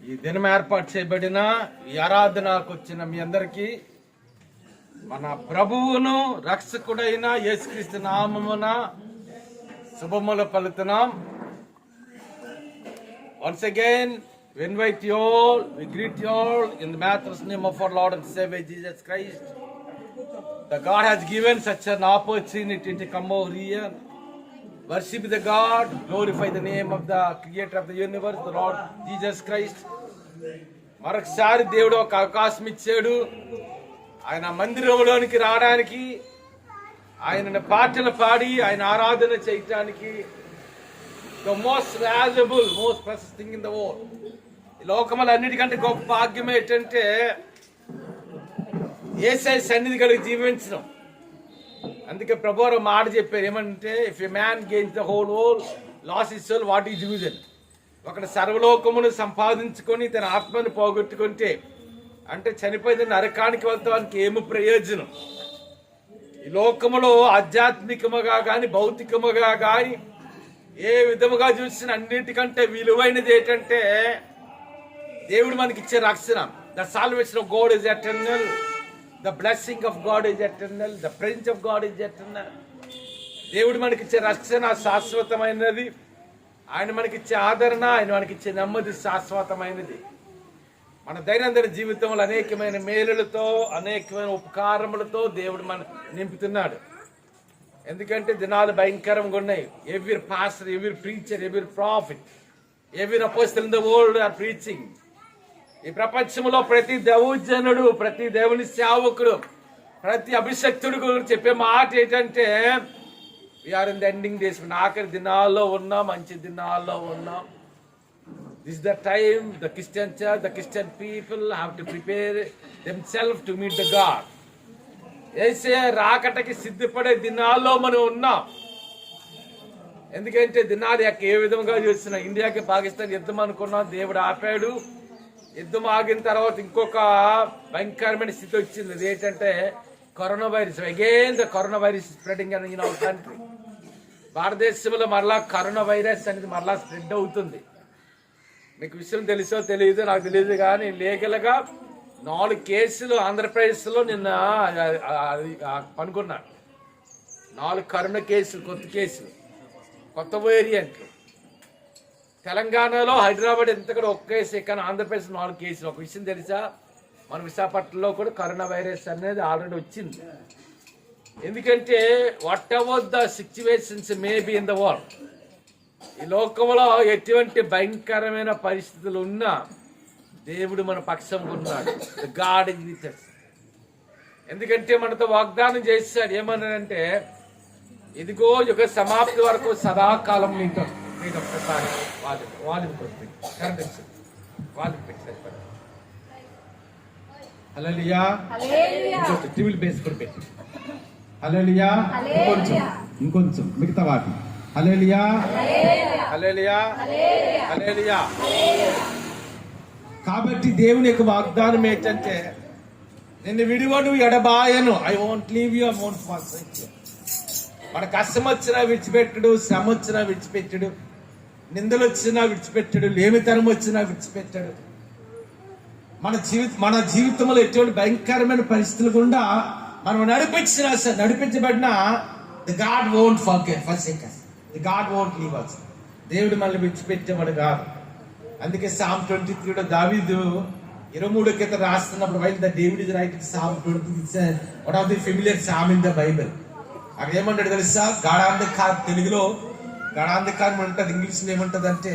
ఈ దినం ఏర్పాటు చేయబడిన ఈ ఆరాధనకు వచ్చిన మీ అందరికీ మన ప్రభువును రక్షకుడైన యేసుక్రీస్తు నామమున శుభములు పలుకుతున్నాం. Once again, we invite you all, we greet you all in the matchless name of our Lord and Savior Jesus Christ. The God has given such an opportunity to come over here, worship the God, glorify the name of the Creator of the universe, the Lord Jesus Christ. మరొకసారి దేవుడు ఒక అవకాశం ఇచ్చాడు. ఆయన మందిరంలోనికి రావడానికి, ఆయన పాటలు పాడి ఆయన ఆరాధన చేయటానికి. The most valuable, most precious thing in the world. ఈ లోకములు అన్నిటికంటే గొప్ప భాగ్యం ఏంటంటే యేసయ్య సన్నిధి కలిగి జీవించడం. అందుకే ప్రభువారు మాట చెప్పారు ఏమంటే, if a man gains the whole world, lose his soul, what is use? ఒకటి సర్వలోకమును సంపాదించుకొని తన ఆత్మను పోగొట్టుకుంటే, అంటే చనిపోయిన నరకానికి వెళ్తానికి ఏమి ప్రయోజనం? ఈ లోకములో ఆధ్యాత్మికముగా కానీ భౌతికముగా కానీ ఏ విధముగా చూసిన అన్నిటికంటే విలువైనది ఏంటంటే దేవుడు మనకిచ్చే రక్షణ. The salvation of God is eternal, the blessing of God is eternal, the presence of God is eternal. దేవుడు మనకిచ్చే రక్షణ శాశ్వతమైనది. ఆయన మనకిచ్చే ఆదరణ, ఆయన మనకిచ్చే నెమ్మది శాశ్వతమైనది. మన దైనందిన జీవితంలో అనేకమైన మేలులతో, అనేకమైన ఉపకారములతో దేవుడు మన నింపుతున్నాడు. ఎందుకంటే దినాలు భయంకరంగా ఉన్నాయి. Every pastor, every preacher, every prophet, every apostle in the world are preaching. ఈ ప్రపంచంలో ప్రతి దైవజనుడు, ప్రతి దేవుని సేవకుడు, ప్రతి అభిషక్తుడు గురించి చెప్పే మాట ఏంటంటే, we're in the ending days. ఆఖరి దినాల్లో ఉన్నాం, మంచి దినాల్లో ఉన్నాం. This the time the Christian church, the Christian people have to prepare themselves to meet the god. Yesayya రాకటకి సిద్ధపడే దినాల్లో మనం ఉన్నాం. ఎందుకంటే దినాలు ఏ విధంగా చూస్తున్నా, ఇండియాకి పాకిస్తాన్ యుద్ధం అనుకున్నాం, దేవుడు ఆపాడు. యుద్ధం ఆగిన తర్వాత ఇంకొక భయంకరమైన స్థితి వచ్చింది. అది ఏంటంటే corona virus. Again the corona virus spreading in our country. భారతదేశంలో మరలా కరోనా వైరస్ అనేది మరలా స్ప్రెడ్ అవుతుంది. మీకు విషయం తెలుసో తెలియదు, నాకు తెలియదు, కానీ లీగల్గా 4 కేసులు ఆంధ్రప్రదేశ్లో నిన్న పనుకున్నాడు. 4 కరోనా కేసులు, కొత్త కేసులు, కొత్త వేరియంట్లు. తెలంగాణలో హైదరాబాద్ ఎంత కూడా 1 కేసు, కానీ ఆంధ్రప్రదేశ్ 4 కేసులు. ఒక విషయం తెలుసా, మన విశాఖపట్నంలో కూడా కరోనా వైరస్ అనేది ఆల్రెడీ వచ్చింది. ఎందుకంటే what ever the situations may be in the world, ఈ లోకంలో ఎటువంటి భయంకరమైన పరిస్థితులు ఉన్నా దేవుడు మన పక్షం ఉన్నాడు. The God is with us. ఎందుకంటే మనతో వాగ్దానం చేశాడు. ఏమన్నాడంటే, ఇదిగో యుగ సమాప్తి వరకు సదాకాలం నీతో. నేను ఒక్కసారి వాళ్ళు హల్లెలూయా, టీవీలు వేసుకొని పెట్టి హల్లెలూయా, ఇంకొంచెం మిగతా వాటి హల్లెలూయా, హల్లెలూయా, హల్లెలూయా. కాబట్టి దేవుని యొక్క వాగ్దానం ఏంటంటే, నిన్ను విడివను ఎడబాయను, I won't leave you, I won't forsake you. మన కష్టం వచ్చినా విడిచిపెట్టడు, శ్రమ వచ్చినా విడిచిపెట్టడు, నిందలు వచ్చినా విడిచిపెట్టడు, లేమితనం వచ్చినా విడిచిపెట్టాడు. మన జీవితంలో ఎటువంటి భయంకరమైన పరిస్థితులు గుండా మనం నడిపించబడిన the god won't forsake us, the god won't leave us. దేవుడు మనల్ని విడిచిపెట్టేవాడు కాదు. అందుకే సామ్ 23లో దావీదు 23 కింద రాస్తున్నప్పుడు, while the David is writing psalm 23, one of the familiar psalm in the Bible. అక్కడ ఏమంటాడు తెలుసా, గాఢాంధకారం, తెలుగులో గాఢాంధకారం ఉంటుంది, ఇంగ్లీష్లో ఏమంటుంది అంటే,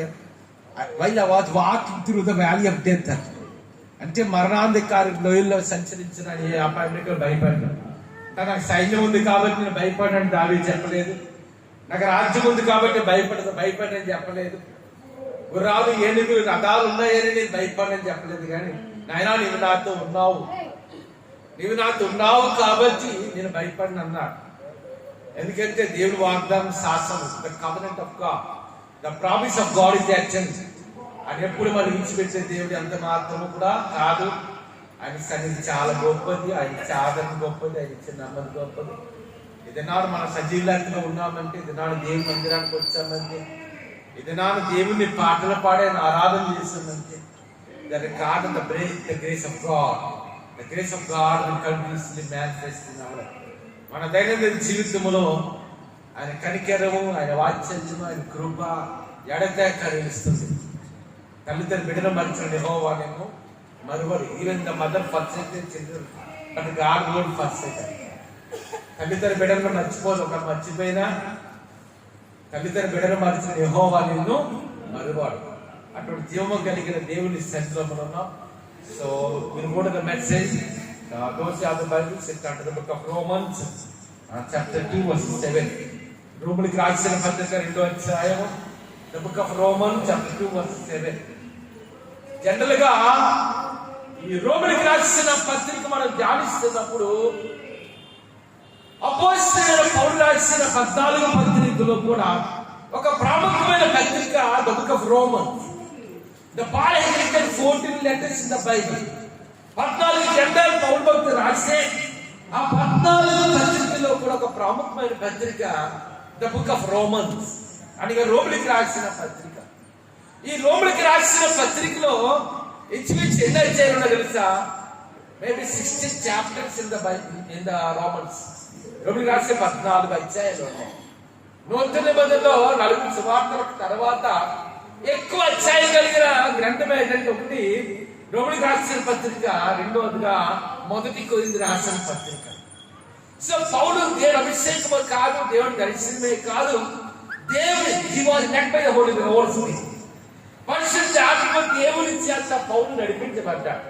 while I was walking through the valley of death, అంటే మరణాంధకార లోయల్లో సంచరించిన ఏ అపాయింట్మెంట్ భయపడ్డాను. నాకు సైన్యం ఉంది కాబట్టి నేను భయపడ్డాను దావీదు చెప్పలేదు. నాకు రాజ్యం ఉంది కాబట్టి భయపడని చెప్పలేదు. గుర్రాలు, ఏనుగులు, రథాలు ఉన్నాయని నేను భయపడని చెప్పలేదు. కానీ నాయనా నీవు నాతో ఉన్నావు, నీవు నాతో ఉన్నావు కాబట్టి నేను భయపడిన అన్నాడు. ఎందుకంటే దేవుడు వాగ్దానం శాసనం, the covenant of God, the promise of God is eternal. ఆయన ఎప్పుడు మనం విడిచిపెట్టే దేవుడు ఎంత మాత్రము కూడా కాదు. ఆయన సన్నిధి చాలా గొప్పది, ఆయన ఇచ్చే ఆదరణ గొప్పది, ఆయన ఇచ్చే నెమ్మది గొప్పది. ఇదినాడు మన సజీవులంగా ఉన్నామంటే, ఇదినాడు దేవుని మందిరానికి వచ్చామంటే, ఇదినాడు దేవుని పాటలు పాడే ఆరాధన చేస్తామంటే, the regard of the grace of God. The grace of God will continuously manifest in our life. మన దైనందిన జీవితంలో ఆయన కనికరము, ఆయన వాత్సల్యము, ఆయన కృప ఎడతెగక కరుణిస్తుంది. తల్లిదండ్రులు బిడ్డను మరిచిన యెహోవానేమో మరువడు. Even the mother forsaked children but god won't forsake. తల్లిదండ్రులు బిడ్డను మర్చిపోదు. ఒక మర్చిపోయినా తల్లిదండ్రులు బిడ్డను మరిచిన యెహోవా నిన్ను మరువాడు. అటువంటి జీవము కలిగిన దేవుని సన్నిధిలో మనం ఉన్నాం. So we'll go to the message. Those are the Bible sit under the book of Romans chapter 2 verse 7. రోమీయులకు రాసిన పత్రిక 2వ అధ్యాయం, the book of Romans chapter 2 verse 7. General గా ఈ రోమీయులకు రాసిన పత్రిక మనం ధ్యానిస్తున్నప్పుడు అపోస్తలుడైన పౌలు రాసిన 14 పత్రికలో కూడా ఒక ప్రాముఖ్యమైన పత్రిక the book of Romans. The Paul has written 14 letters in the Bible. 14 గ్రంథాలు పౌలు భక్తుడు రాసే ఆ 14 పత్రికలో కూడా ఒక ప్రాముఖ్యమైన పత్రిక the book of Romans. అనగా రోమీయులకు రాసిన పత్రిక. ఈ రోమీయులకు రాసిన పత్రికలో ఇంచుమించు ఎన్ని అధ్యాయాలు ఉన్నాయో తెలుసా? Maybe 16 chapters in the Bible, in the Romans. రోమీయులకు రాసిన 14 అధ్యాయాలు ఉన్నాయి. నూతన నిబంధనలో 4 సువార్తల తర్వాత ఎక్కువ అధ్యాయం కలిగిన గ్రంథం ఏంటంటే ఒకటి రోమీయులకు రాసిన పత్రిక, రెండవదిగా మొదటి కొరింథీయులకు రాసిన పత్రిక. సో పౌలు దేవుని అభిషేకము కాదు, దేవుని దర్శనమే కాదు, దేవుని he was led by the Holy Spirit. పరిశుద్ధ ఆత్మ దేవుని చేత పౌలు నడిపించబడ్డాడు.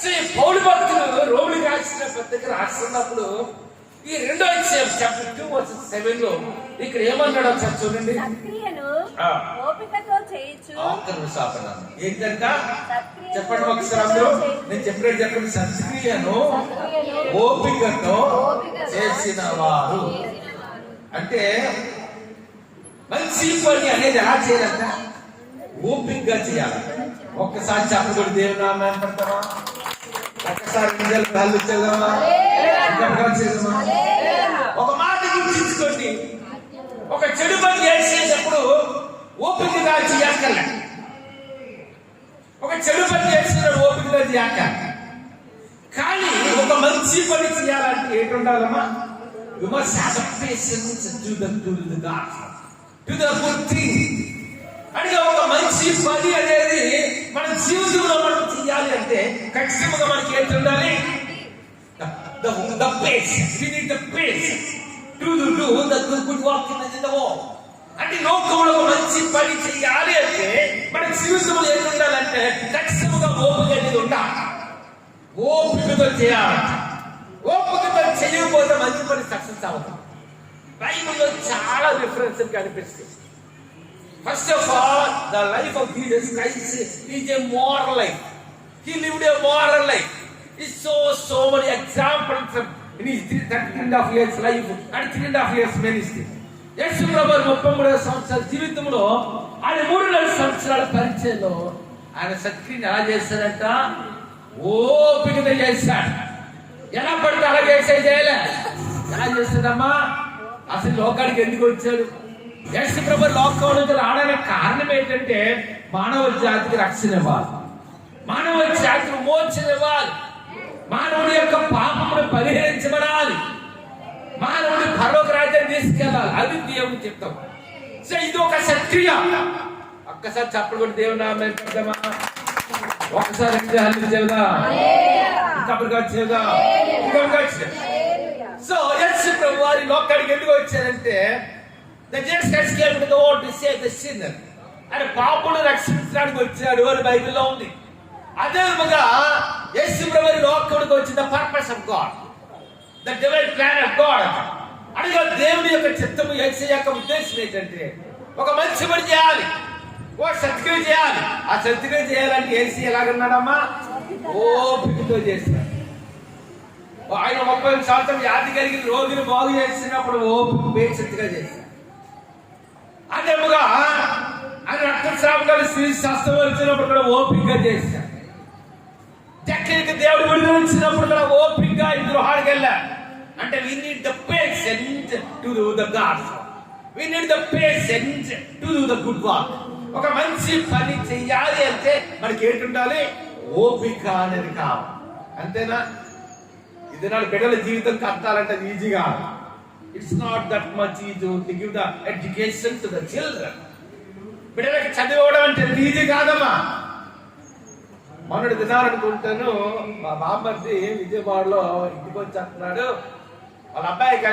సో ఈ పౌలు భక్తులు రోమీయులకు రాసిన పత్రిక రాస్తున్నప్పుడు ఈ 2వ అధ్యాయం చాప్టర్ 2 వర్సెస్ 7 లో ఇక్కడ ఏమన్నాడో ఒకసారి చూడండి. ఏంటంట చెప్పండి ఒకసారి అందరూ. నేను చెప్పినట్టు చెప్పండి. సత్క్రియను ఓపికతో చేసిన వారు అంటే మంచి పని అనేది ఎలా చేయాలంట? ఓపికగా చేయాలి. ఒక్కసారి చెప్పకూడదు దేవుని నామం పడతామా? ఒక్కసారి నిజాలు కాళ్ళు చేద్దామా? ఒక మాట గుర్తించుకోండి. ఒక చెడు పని చేసేటప్పుడు ఓపికగా చేయక్కర్లే. ఒక చెడు పని చేసేటప్పుడు ఓపికగా చేయక్కర్లే. కానీ ఒక మంచి పని చేయాలంటే ఏంటి ఉండాలమ్మా? You must have patience to the God, to the good thing. అంటే ఒక మంచి పని అనేది మన జీవితంలో మనం చేయాలి అంటే ఖచ్చితంగా మనకి ఏంటి ఉండాలి? The patience. We need the patience to do the good work in the world. అంటే లోకంలో మంచి పని చేయాలి అంటే మన జీవితంలో ఏం ఉండాలంటే ఖచ్చితంగా ఓపిక అనేది ఉండాలి. ఓపికతో చేయాలి. ఓపికతో చేయకపోతే మంచి పని సక్సెస్ అవుతుంది. బైబిల్లో చాలా రిఫరెన్స్ కనిపిస్తుంది. First of all the life of Jesus Christ is a moral life. He lived A moral life. He shows so many examples in his 13.5 years life and 3.5 years ministry. యేసు ప్రభువు 33 సంవత్సరాల జీవితంలో ఆయన 3.5 సంవత్సరాల పరిచయంలో ఆయన సత్క్రియను ఎలా చేశాడంట? ఓపికతో చేశాడు. ఎలా పడితే అలా చేయలే. ఎలా చేశాడమ్మా? అసలు లోకానికి ఎందుకు వచ్చాడు? యేసు ప్రభువు లోకంలోకి రావడానికి కారణం ఏంటంటే మానవ జాతికి రక్షణ ఇవ్వాలి, మానవ జాతికి మోక్షం ఇవ్వాలి, మానవుడి యొక్క పాపమును పరిహరించబడాలి, మానవుడి పరలోక రాజ్యాన్ని తీసుకెళ్ళాలి. అది దేవుని చిత్తం. సో ఇది ఒక సత్క్రియ. ఒక్కసారి చెప్పలు కూడా దేవుని నామం పెడదామా? ఒకసారి చెబుదాం. సో యేసు ప్రభువు వారి లోకానికి ఎందుకు వచ్చారంటే ఆయన పాపులను రక్షించడానికి వచ్చాడు అని బైబిల్లో ఉంది. అదే విధంగా యేసు ప్రభువు లోకానికి వచ్చిన purpose of God, the divine plan of God. అనగా దేవుని యొక్క చిత్తము, యేసు యొక్క ఉద్దేశం ఏంటంటే ఒక మంచి పని చేయాలి, ఒక సత్క్రియ చేయాలి. ఆ సత్క్రియ చేయాలంటే యేసు ఎలాగన్నాడమ్మా? ఓపికతో చేశాడు. ఆయన 30 సంవత్సరం వ్యాధి కలిగిన రోగిని బాగు చేసినప్పుడు ఓపిక బేసత్తుగా చేశాడు. అదేముగా ఆయన రక్తస్రావం స్త్రీ శాస్త్రం వచ్చినప్పుడు కూడా ఓపికగా చేశాడు. టెక్నిక్ దేవుడు విడుదలించినప్పుడు కూడా ఓపికగా ఈ గృహానికి వెళ్ళాడు. అంటే we need the patience to do the God. We need the patience to do the good work. ఒక మంచి పని చెయ్యాలి అంటే మనకి ఏంటి ఉండాలి? ఓపిక అనేది కావాలి. అంతేనా? ఇది నాడు బిడ్డల జీవితం కట్టాలంటే ఈజీగా, it's not that much easy to give the education to the children. బిడ్డలకి చదివడం అంటే ఈజీ కాదమ్మా. మొన్నటి దినాలనుకుంటాను మా బామ్మర్ది విజయవాడలో ఇంటికి వచ్చి అంటున్నాడు, వాళ్ళ అబ్బాయికి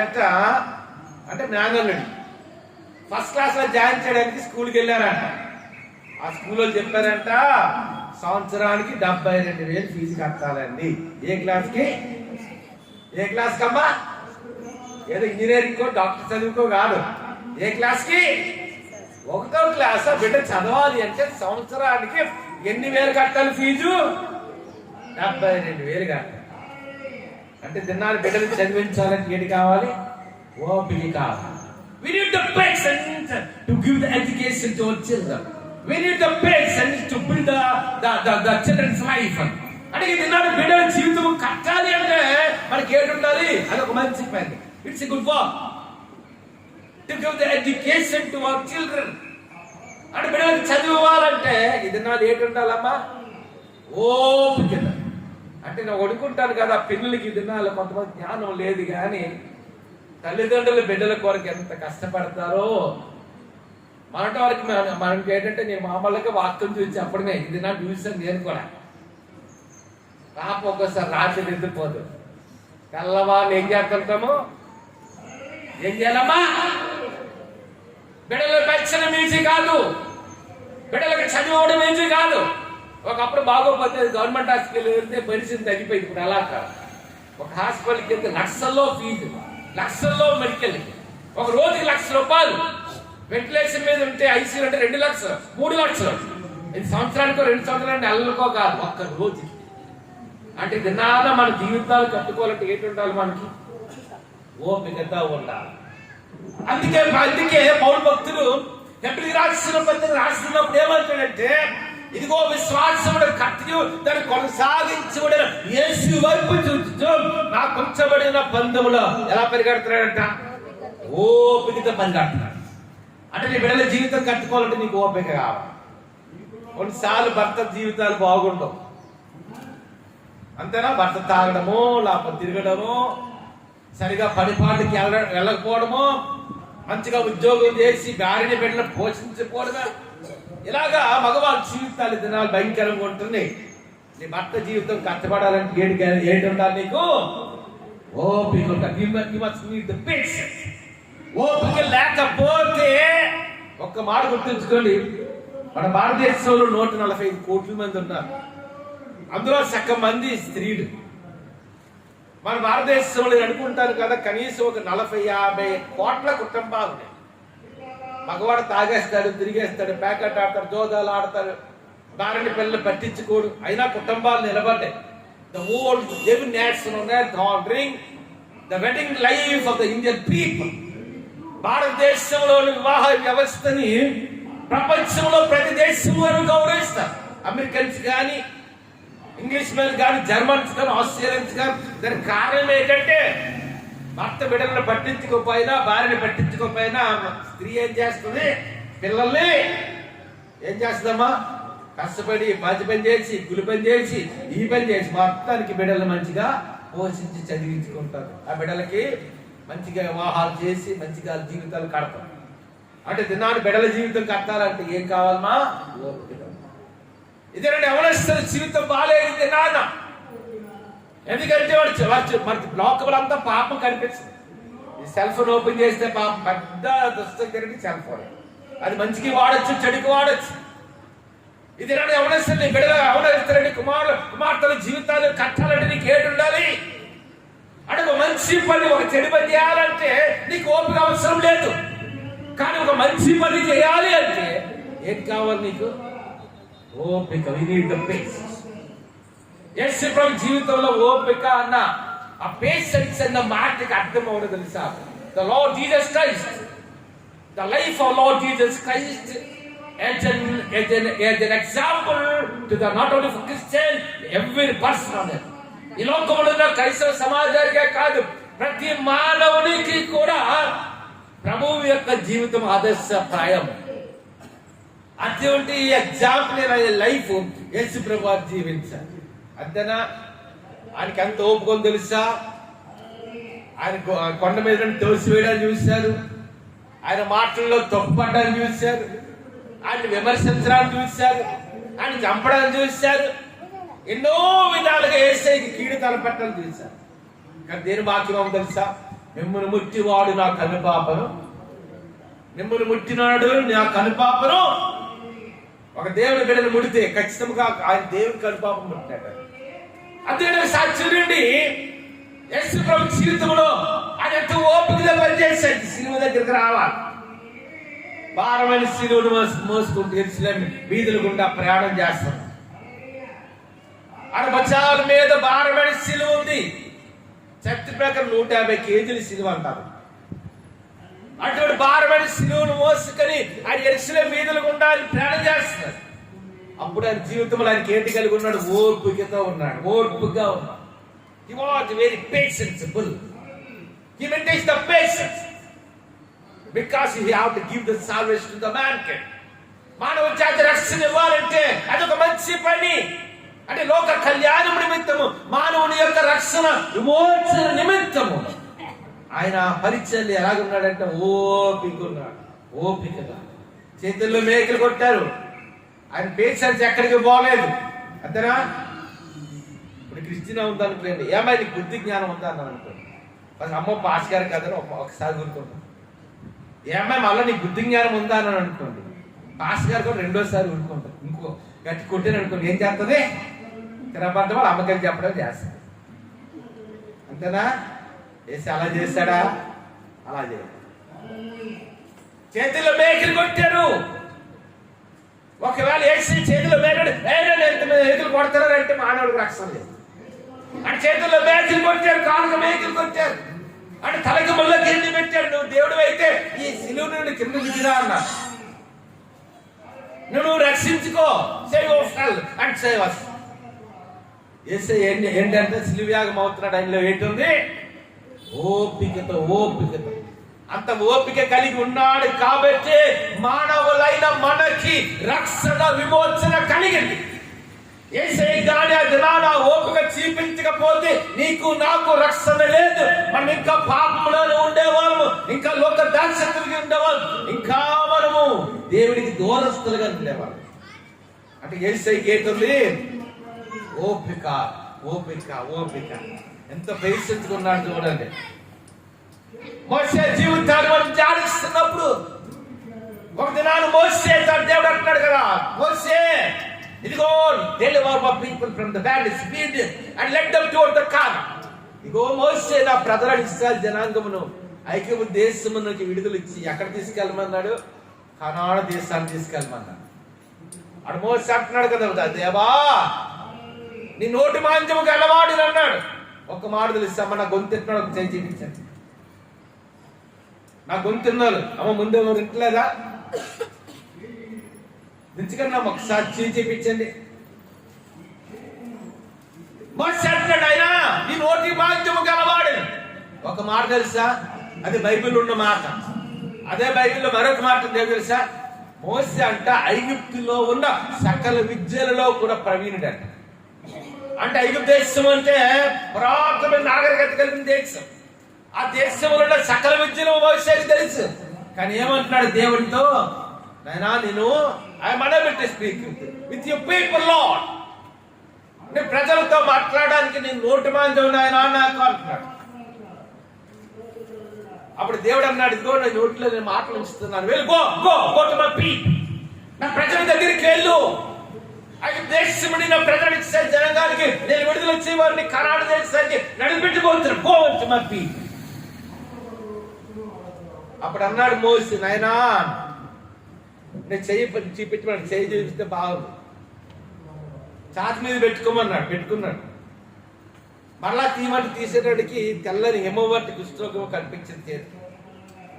అంటే జ్ఞానంలోని ఫస్ట్ క్లాస్ లో జాయిన్ చేయడానికి స్కూల్కి వెళ్ళారంట. ఆ స్కూల్లో చెప్పారంట సంవత్సరానికి 72,000 ఫీజు కట్టాలండి. ఏ క్లాస్ కి? ఏ క్లాస్ కమ్మా? ఏదో ఇంజనీరింగ్ కో డాక్టర్ చదువుకో కాదు. ఏ క్లాస్ కి? 1వ క్లాస్. బిడ్డ చదవాలి అంటే సంవత్సరానికి ఎన్ని వేలు కట్టాలి ఫీజు? 72,000 కట్టాలి. అంటే దినాలు బిడ్డలు చదివించాలని ఏంటి కావాలి? ఓపిక కావాలి. We need the patience to give the education to our children. We need the patience to build the children's life. అంటే ఈ దినాలు బిడ్డల జీవితం కట్టాలి అంటే మనకి ఏంటి ఉండాలి? అదొక మంచి పని. It's a good work to give the education to our children. అంటే బిడ్డలకు చదువుకోవాలంటే ఈ దినాలు ఏంటి ఉండాలమ్మా? ఓపిక. అంటే నేను వడుకుంటాను కదా పిల్లలకి ఈ దినాలు కొంతమంది జ్ఞానం లేదు, కానీ తల్లిదండ్రుల బిడ్డల కొరకు ఎంత కష్టపడతారో. మనటి వరకు మనకి ఏంటంటే నేను మామూలుగా వాక్యం చూసి చెప్పడమే. ఇది నా చూసాను నేను కూడా. పాప ఒక్కోసారి రాత్రి నిద్రపోదు. తెల్లవాళ్ళు ఏం చేస్తుంటాము? ఏం చేయాలమ్మా? బిడ్డల పెంచడం ఈజీ కాదు, బిడ్డలకు చదివడం ఈజీ కాదు. ఒకప్పుడు బాగోపోతే గవర్నమెంట్ హాస్పిటల్ వెళ్తే మెడిసిన్ తగ్గిపోయింది. ఇప్పుడు అలా కాదు. ఒక హాస్పిటల్కి వెళ్తే లక్షల్లో ఫీజు, లక్షల్లో మెడికల్. ఒక రోజుకి ₹1,00,000. వెంటిలేషన్ మీద ఉంటే ఐసీయూ అంటే 2 లక్షలు, 3 లక్షలు. ఇది సంవత్సరానికో 2 సంవత్సరాలు నెలలకో కాదు, ఒక్క రోజు. అంటే దినాన మన జీవితాలు కట్టుకోవాలంటే ఏంటి ఉండాలి? మనకి ఓపికతో ఉండాలి. అందుకే పౌలు భక్తులు హెబ్రీ రాసిన పత్రిక రాస్తున్నప్పుడు ఏమంటాడంటే, ఇదిగో విశ్వాసముడు కర్తయు దాన్ని కొనసాగించబడిన యేసు వైపు చూస్తూ నాకు ఉంచబడిన పందెములో ఎలా పరిగెడుతున్నాడంట? ఓపికతో పరిగెడుతున్నాడు. అంటే నీ బిడ్డల జీవితం కట్టుకోవాలంటే నీకు ఓపిక కావాలి. కొన్నిసార్లు భర్త జీవితాలు బాగుండవు. అంతేనా? భర్త తాగడము, లేకపోతే తిరగడము, సరిగా పనిపాటికి వెళ్ళకపోవడము, మంచిగా ఉద్యోగం చేసి భార్యని బిడ్డలను పోషించకపోవడమే. ఇలాగా మగవాళ్ళ జీవితాలు దినాలు భయంకరంగా ఉంటున్నాయి. నీ భర్త జీవితం కష్టపడాలంటే ఏంటి ఉండాలి? నీకు ఓపిక ఉండాలి. ఓపిక లేకపోతే ఒక్క మాట గుర్తుంచుకోండి, మన భారతదేశంలో 145 కోట్ల మంది ఉన్నారు. అందులో సగం మంది స్త్రీలు. మన భారతదేశంలో అనుకుంటారు కదా కనీసం ఒక 40-50 కోట్ల కుటుంబాలు ఉన్నాయి. మగవాడు తాగేస్తాడు, తిరిగేస్తాడు, ప్యాకెట్ ఆడతాడు, జోదాలు ఆడతాడు, భార్యని పిల్లలు పట్టించుకోడు. అయినా కుటుంబాలు నిలబడ్డాయి. The old living nation drink the wedding life of the Indian people. భారతదేశంలోని వివాహ వ్యవస్థని ప్రపంచంలో ప్రతి దేశంలో గౌరవిస్తారు. అమెరికన్స్ కానీ, ఇంగ్లీష్ మెన్ కానీ, జర్మన్స్ కానీ, ఆస్ట్రేలియన్స్ కానీ. దానికి కారణం ఏంటంటే భర్త బిడ్డలను పట్టించుకోకపోయినా, భార్యని పట్టించుకోకపోయినా స్త్రీ ఏం చేస్తుంది? పిల్లల్ని ఏం చేస్తుందమ్మా? కష్టపడి మంచి పని చేసి, గులి పని చేసి, ఈ పని చేసి మొత్తానికి బిడ్డలు మంచిగా పోషించి చదివించుకుంటారు. ఆ బిడ్డలకి మంచిగా వివాహాలు చేసి మంచిగా జీవితాలు కడతారు. అంటే దినాన్ని బిడ్డల జీవితం కట్టాలంటే ఏం కావాలమ్మా? ఇదేనండి ఎవరిస్తారు జీవితం బాగాలేదు నాన్న. ఎందుకంటే వాడి బ్లాకబుల్ అంతా పాపం కనిపిస్తుంది. ఈ సెల్ ఫోన్ ఓపెన్ చేస్తే పాపం పెద్ద దుస్తకి సెల్ ఫోన్. అది మంచికి వాడచ్చు, చెడుకి వాడచ్చు. ఇది ఎవరిస్తారు బిడ్డలు ఎవరిస్తారండి? కుమార్తెల జీవితాలు కట్టాలంటే నీకు ఏడు ఉండాలి? అంటే ఒక మంచి పని, ఒక చెడు పని చేయాలంటే నీకు ఓపిక అవసరం లేదు. కానీ ఒక మంచి పని చేయాలి అంటే ఏం కావాలి నీకు? ఓపిక. యేసు ప్రభు జీవితంలో ఓపిక అన్న ఆ పేషెన్స్ అన్న మాటకి అర్థం అవును తెలుసా? The lord Jesus Christ, the life of lord Jesus Christ as an example to the not only for Christian, every person on earth. ఈ లోకంలో ఉన్న క్రైస్తవ సమాజానికే కాదు, ప్రతి మానవునికి కూడా ప్రభువు యొక్క జీవితం ఆదర్శప్రాయం. అటువంటి ఎగ్జాంపుల్ లైఫ్ యేసు ప్రభు జీవించాలి. అంతేనా? ఆయనకి ఎంత ఓపుకొని తెలుసా? ఆయన కొండ మీద తోసివేయడానికి చూశారు, ఆయన మాటల్లో తప్పుపడ్డానికి చూశారు, ఆయన విమర్శించడానికి చూశారు, ఆయన చంపడానికి చూశారు, ఎన్నో విధాలుగా యేసయ్యకి కీడు తలపెట్టాలని చూశారు. కానీ దేని వాక్యం తెలుసా? మిమ్మల్ని ముట్టివాడు నా కనుపాపను, మిమ్మల్ని ముట్టినాడు నా కనుపాపను. ఒక దేవుని బిడ్డను ముడితే ఖచ్చితంగా ఆయన దేవుని కనుపాపం ముట్టాడు. అదే సాక్షి నుండి యేసు ప్రభు జీవితంలో ఆయన ఎంత ఓపికగా పనిచేశాడు. సిలువ దగ్గరికి రావాలి, భారమైన సిలువను మోసుకుంటూ యెరూషలేము వీధుల గుండా ప్రయాణం చేస్తాడు. ఆయన భుజాల మీద భారమైన సిలువ ఉంది. చరిత్ర ప్రకారం 150 కేజీల సిలువ అంటారు. అటువంటి భారమైన సిలువను మోసుకొని ఆయన యెరూషలేము వీధుల గుండా ప్రయాణం చేస్తున్నాడు. అప్పుడు ఆయన జీవితంలో ఆయనకి ఏంటి కలిగి ఉన్నాడు? ఓర్పుగా ఉన్నాడు, ఓర్పుగా ఉన్నాడు. He was very patientful. He maintains the patience because he have to give the salvation to the mankind. మానవ జాతి రక్షణ ఇవ్వాలంటే అదొక మంచి పని. అంటే లోక కళ్యాణం నిమిత్తము, మానవుని యొక్క రక్షణ విమోచన నిమిత్తము ఆయన పరిచర్య ఎలాగున్నాడంటే ఓపిక ఉన్నాడు, ఓపికగా. చేతుల్లో మేకలు కొట్టారు, ఆయన పేషెన్స్ ఎక్కడికి పోలేదు. అంతేనా? ఇప్పుడు క్రిస్టియన్ ఉందనుకోండి, ఏమైనా నీకు బుద్ధి జ్ఞానం ఉందా అన్నాను అనుకోండి, అమ్మ పాస్ గారు కదని ఒకసారి గుర్తుంటాం. ఏమై మళ్ళీ నీకు బుద్ధి జ్ఞానం ఉందా అని అనుకోండి, పాస్ గారు కూడా రెండోసారి ఊరుకుంటారు. ఇంకో గట్టి కొట్టాను అనుకోండి, ఏం చేస్తుంది? తినబడ్డ వాళ్ళు అమ్మకాయలు చెప్పడం చేస్తారు. అంతేనా? వేసి అలా చేశాడా? అలా చేయడు. చేతిలో మేకలు కొట్టారు. ఒకవేళ వేసి చేతిలో మేకడు మేకలు కొడతారంటే మానవుడికి రక్షణ లేదు. అంటే చేతుల్లో మేకలు కొట్టారు, కాలుగా మేకలు కొట్టారు, అంటే తలకి ముళ్ళ కింద పెట్టాడు. నువ్వు దేవుడు అయితే ఈ సిలువ నుండి కింద దిగిరా అన్నారు. నువ్వు రక్షించుకో, సేవ్ అండ్ సేవ్ అస్. ఏంటంటే సిలువయాగం అవుతున్నాడు. ఆయనలో ఏంటుంది? ఓపికతో, ఓపికతో. అంత ఓపిక కలిగి ఉన్నాడు కాబట్టి మానవులైన మనకి రక్షణ విమోచన కలిగింది. యేసయ్య గాని ఆ దినాన ఓపిక చూపించకపోతే నీకు నాకు రక్షణ లేదు. మనం ఇంకా పాపంలోనే ఉండేవాళ్ళము, ఇంకా లోక దాక్షత్తులుగా ఉండేవాళ్ళం, ఇంకా మనము దేవుడికి దూరస్తులుగా ఉండేవాళ్ళం. అంటే యేసయ్యకి ఏంటుంది? ఓపిక, ఓపిక, ఓపిక. ఎంత పేషెన్స్ ఉన్నాడు చూడండి. మోసే జీవితాన్ని మనం ధ్యానిస్తున్నప్పుడు ఒక దినాన్ని మోసే దేవుడు అంటున్నాడు కదా, మోసే ఇదిగో deliver my people from the bandits and let them toward the Canaan. ఇదిగో మోసే నా ప్రజల ఇశ్రాయేలు జనాంగమును ఐగుప్తు దేశమునకి విడుదల ఇచ్చి ఎక్కడ తీసుకెళ్ళమన్నాడు? కనాను దేశాన్ని తీసుకెళ్ళమన్నాడు. అడు మోసే అంటున్నాడు కదా, దేవా నీ నోటి మాంజము గలవాడు అన్నాడు. ఒక్క మాట తెలుస్తామా? నా గొంతెట్టినాడు, ఒక చేయి చూపించండి. నా గొంతున్నారు అమ్మ ముందే వింటలేదా? దించుకన్నా ఒకసారి చేయి చూపించండి. అంటున్నాడు ఆయన నీ నోటి మాంజము గలవాడు. ఒక మాట తెలుసా? అది బైబిల్ ఉన్న మాట. అదే బైబిల్లో మరొక మాట తెలుసా? మోసే అంట ఐగుప్తులో ఉన్న సకల విద్యలలో కూడా ప్రవీణుడు అంట. అంటే ఐగుప్తు దేశం అంటే పురాతనమైన నాగరికత కలిగిన దేశం. ఆ దేశంలో సకల విద్యలు మోసేకి తెలుసు. కానీ ఏమంటున్నాడు దేవుడితో? నాయనా నేను I'm unable to speak with your people, Lord. నేను ప్రజలతో మాట్లాడడానికి నేను నోటి మాంజం నాయనా నాకు అంటున్నాడు. అప్పుడు దేవుడు అన్నాడు, ఇదిగో నా నోట్లో నేను మాటలు ఉంచుతున్నాను, వెళ్ళి go go go to my people. నా ప్రజల దగ్గరికి వెళ్ళు. దేశముని నా ప్రజలకు ఇచ్చే జనాంగానికి నేను విడుదల వచ్చే వారిని కనాడు దేశానికి నడిపెట్టుకోవచ్చు. Go to my people. అప్పుడు అన్నాడు మోసే, నాయనా నేను చెయ్యి చూపించమన్నాడు. చెయ్యి చూపిస్తే బాగుంది, ఛాతి మీద పెట్టుకోమన్నాడు. పెట్టుకున్నాడు. మళ్ళా తీయమంటే తీసేటడికి తెల్లని హిమవర్తి కుష్ఠరోగం కనిపించింది చేతి.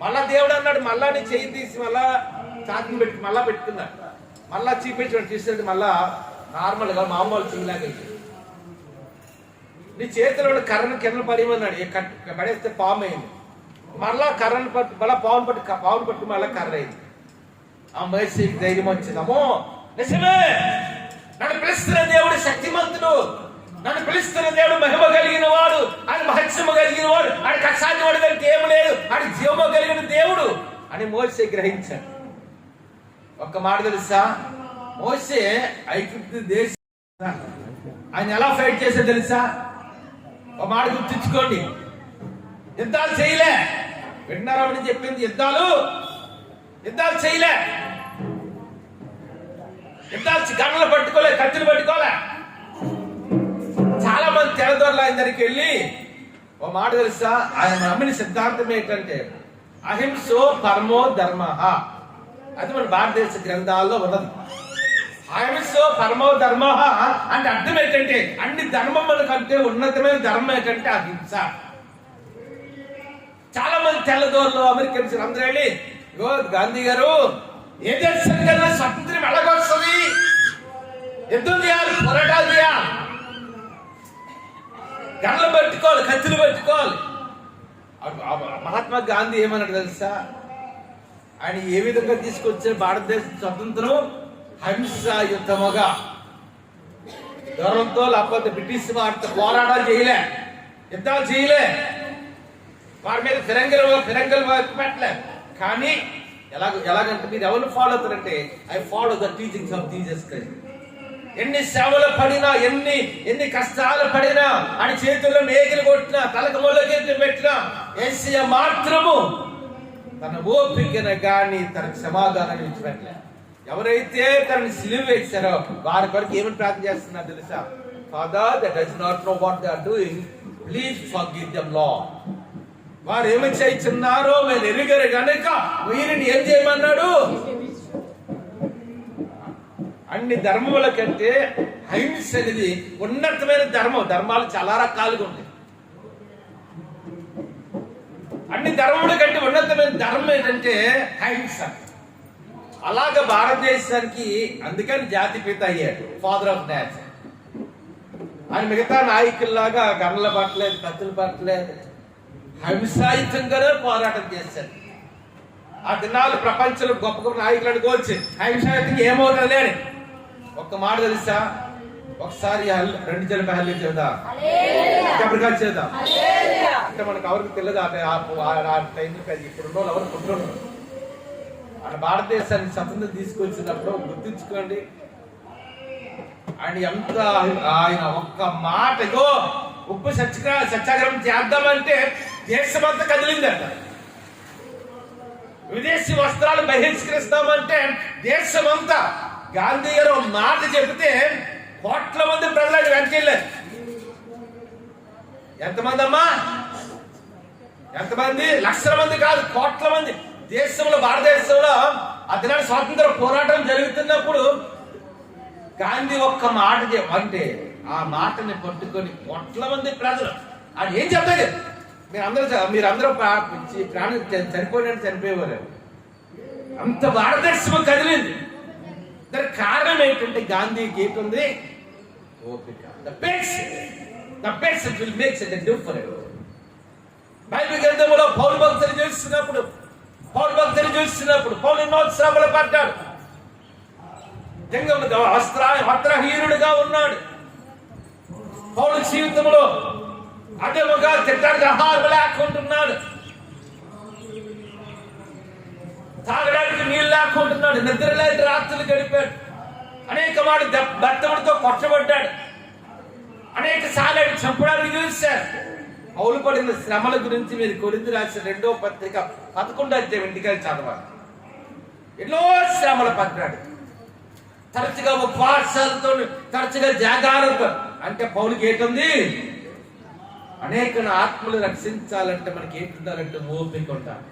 మళ్ళా దేవుడు అన్నాడు, మళ్ళా నీ చెయ్యి తీసి మళ్ళా ఛాతిని పెట్టుకు మళ్ళా పెట్టుకున్నాడు. మళ్ళా చూపించమని తీసేది మళ్ళా నార్మల్గా మామూలు చెయ్యిలాగా నీ చేతిలో కర్రను కింద పడిమన్నాడు. పడేస్తే పాము అయింది. మళ్ళా కర్రను పట్టు, మళ్ళా పావును పట్టు మళ్ళా కర్ర అయింది. ఆ మోషేకి ధైర్యం వచ్చిందమ్మో నిజమే, నన్ను పిలుస్తున్న దేవుడు శక్తిమంతుడు, నన్ను పిలుస్తున్న దేవుడు మహిమ కలిగిన వాడు, ఆయన మహత్సము కలిగిన వాడు, ఆయన అసాధ్యవాడు దానికి ఏమి లేదు, ఆయన జీవము కలిగిన దేవుడు అని మోషే గ్రహించాడు. ఒక్క మాట తెలుసా, మోషే ఐగుప్తు దేశం ఆయన ఎలా ఫైట్ చేశాడు తెలుసా? ఒక మాట గుర్తించుకోండి, యుద్ధాలు చేయలే. విన్నారని చెప్పింది, యుద్ధాలు చేయలే, యుద్ధాలు గన్నలు పట్టుకోలే, కత్తులు పట్టుకోలే. చాలా మంది తెల్లదొరలు ఆయన దగ్గరికి వెళ్ళి ఒక మాట తెలుసా, ఆయన నమ్మిన సిద్ధాంతం ఏంటంటే అహింసో పరమో ధర్మ, అది మన భారతదేశ గ్రంథాల్లో ఉన్నది. అహింసో పరమో ధర్మ అంటే అర్థం ఏంటంటే అన్ని ధర్మముల కంటే ఉన్నతమైన ధర్మం ఏంటంటే అహింస. చాలా మంది తెల్లదోర్లు అమెరికన్స్ అందరూ వెళ్ళి, గాంధీ గారు ఏ దేశం కన్నా స్వతంత్రం ఎలాగొస్తుంది, యుద్ధం చేయాలి, పోరాటాలు చేయాలి, గన్లు పట్టుకోవాలి, కత్తులు పట్టుకోవాలి. మహాత్మా గాంధీ ఏమన్నాడు తెలుసా? ఆయన ఏ విధంగా తీసుకొచ్చే భారతదేశ స్వతంత్రం హింసాయుతముగా, దూరంతో లేకపోతే బ్రిటిష్ వారితో పోరాటాలు చేయలే, యుద్ధాలు చేయలే, వారి మీద ఫిరంగులు పెట్టలే. కానీ ఎలాగంటే మీరు ఎవరు ఫాలో అవుతారంటే I follow the teachings of Jesus Christ. ఎన్ని శ్రమలు పడినా, ఎన్ని కష్టాలు పడినా, ఆయన చేతుల్లో మేకలు కొట్టినా, తలకు మొలకెత్తి పెట్టినా, యేసయ్య మాత్రము తన ఓపికన గాని తనకు సమాధానం ఇచ్చిపెట్టలే. ఎవరైతే తనని సిలువ వేశారో వారి కొరకు ఏమని ప్రార్థన చేస్తున్నారు తెలుసా? Father that does not know what they are doing, please forgive them lord. వారు ఏమి చేస్తున్నారో మీరు ఎరుగరు గనుక వీరిని ఏం చేయమన్నాడు? అన్ని ధర్మముల కంటే అహింస అనేది ఉన్నతమైన ధర్మం. ధర్మాలు చాలా రకాలుగా ఉన్నాయి. అన్ని ధర్మముల కంటే ఉన్నతమైన ధర్మం ఏంటంటే అహింస. అలాగ భారతదేశానికి అందుకని జాతిపిత అయ్యాడు, ఫాదర్ ఆఫ్ నేషన్. ఆయన మిగతా నాయకుల్లాగా గన్నులు పట్టలేదు, కత్తులు పట్టలేదు, హింసాయుతంగానే పోరాటం చేశారు. ఆ దినాలు ప్రపంచంలో గొప్ప గొప్ప నాయకులు అనుకోవచ్చు, హింసాయుతంగా ఏమవుతుంది అని. ఒక్క మాట తెలుసా? ఒకసారి 2 జనపై హల్లి చేద్దాం, ఎప్పటికాలు చేద్దాం అంటే మనకు ఎవరికి తెలియదు. ఆ టైంలో ఇప్పుడు ఉన్న వాళ్ళు ఎవరు పుట్టున్నారు. మన భారతదేశాన్ని స్వతంత్రం తీసుకొచ్చినప్పుడు గుర్తించుకోండి, ఆయన ఒక్క మాటగో ఉప్పు సత్యాగ్రహం చేద్దామంటే దేశమంతా కదిలిందట. విదేశీ వస్త్రాలు బహిష్కరిస్తామంటే దేశమంతా. గాంధీ గారు మాట చెబితే కోట్ల మంది ప్రజలు వెనకెళ్ళారు. ఎంతమంది అమ్మా? ఎంతమంది? లక్షల మంది కాదు, కోట్ల మంది. దేశంలో, భారతదేశంలో అతనాడు స్వాతంత్ర పోరాటం జరుగుతున్నప్పుడు గాంధీ ఒక్క మాట అంటే ఆ మాటని పట్టుకొని కోట్ల మంది ప్రజలు అది ఏం చెప్పలేదు. మీరందరూ ప్రాణం చనిపోయినట్టు చనిపోయేవారు. అంత భారతదేశం కదిలింది. దానికి కారణం ఏంటంటే గాంధీకి ఏంటుంది? ఓపిక. The basic will make such a difference. Bible గ్రంథంలో పౌలు భక్తులు చూస్తున్నప్పుడు పౌలు ఎన్నో శ్రమలు పడ్డాడు. వస్త్రహీనుడుగా ఉన్నాడు. పౌలు జీవితంలో అదేముగా తిట్టడానికి ఆహారం లేకుంటున్నాడు, తాగడానికి నీళ్ళు లేకుంటున్నాడు, నిద్ర లేని రాత్రులు గడిపాడు. అనేక మాట బెత్తముడితో కొట్టబడ్డాడు. అనేక సార్లు చంపడానికి చూశారు. పౌలు పడిన శ్రమల గురించి మీరు కొరింథీ రాసిన 2వ పత్రిక 11వ అధ్యాయం ఇంటికి చదవాలి. ఎన్నో శ్రమలు పడ్డాడు. తరచుగా ఉపవాసాలతో, తరచుగా జాగారంతో. అంటే పౌలుకి ఏంటుంది? అనేక ఆత్మలు రక్షించాలంటే మనకి ఏంటి ఉండాలంటే ఓపిక ఉండాలి.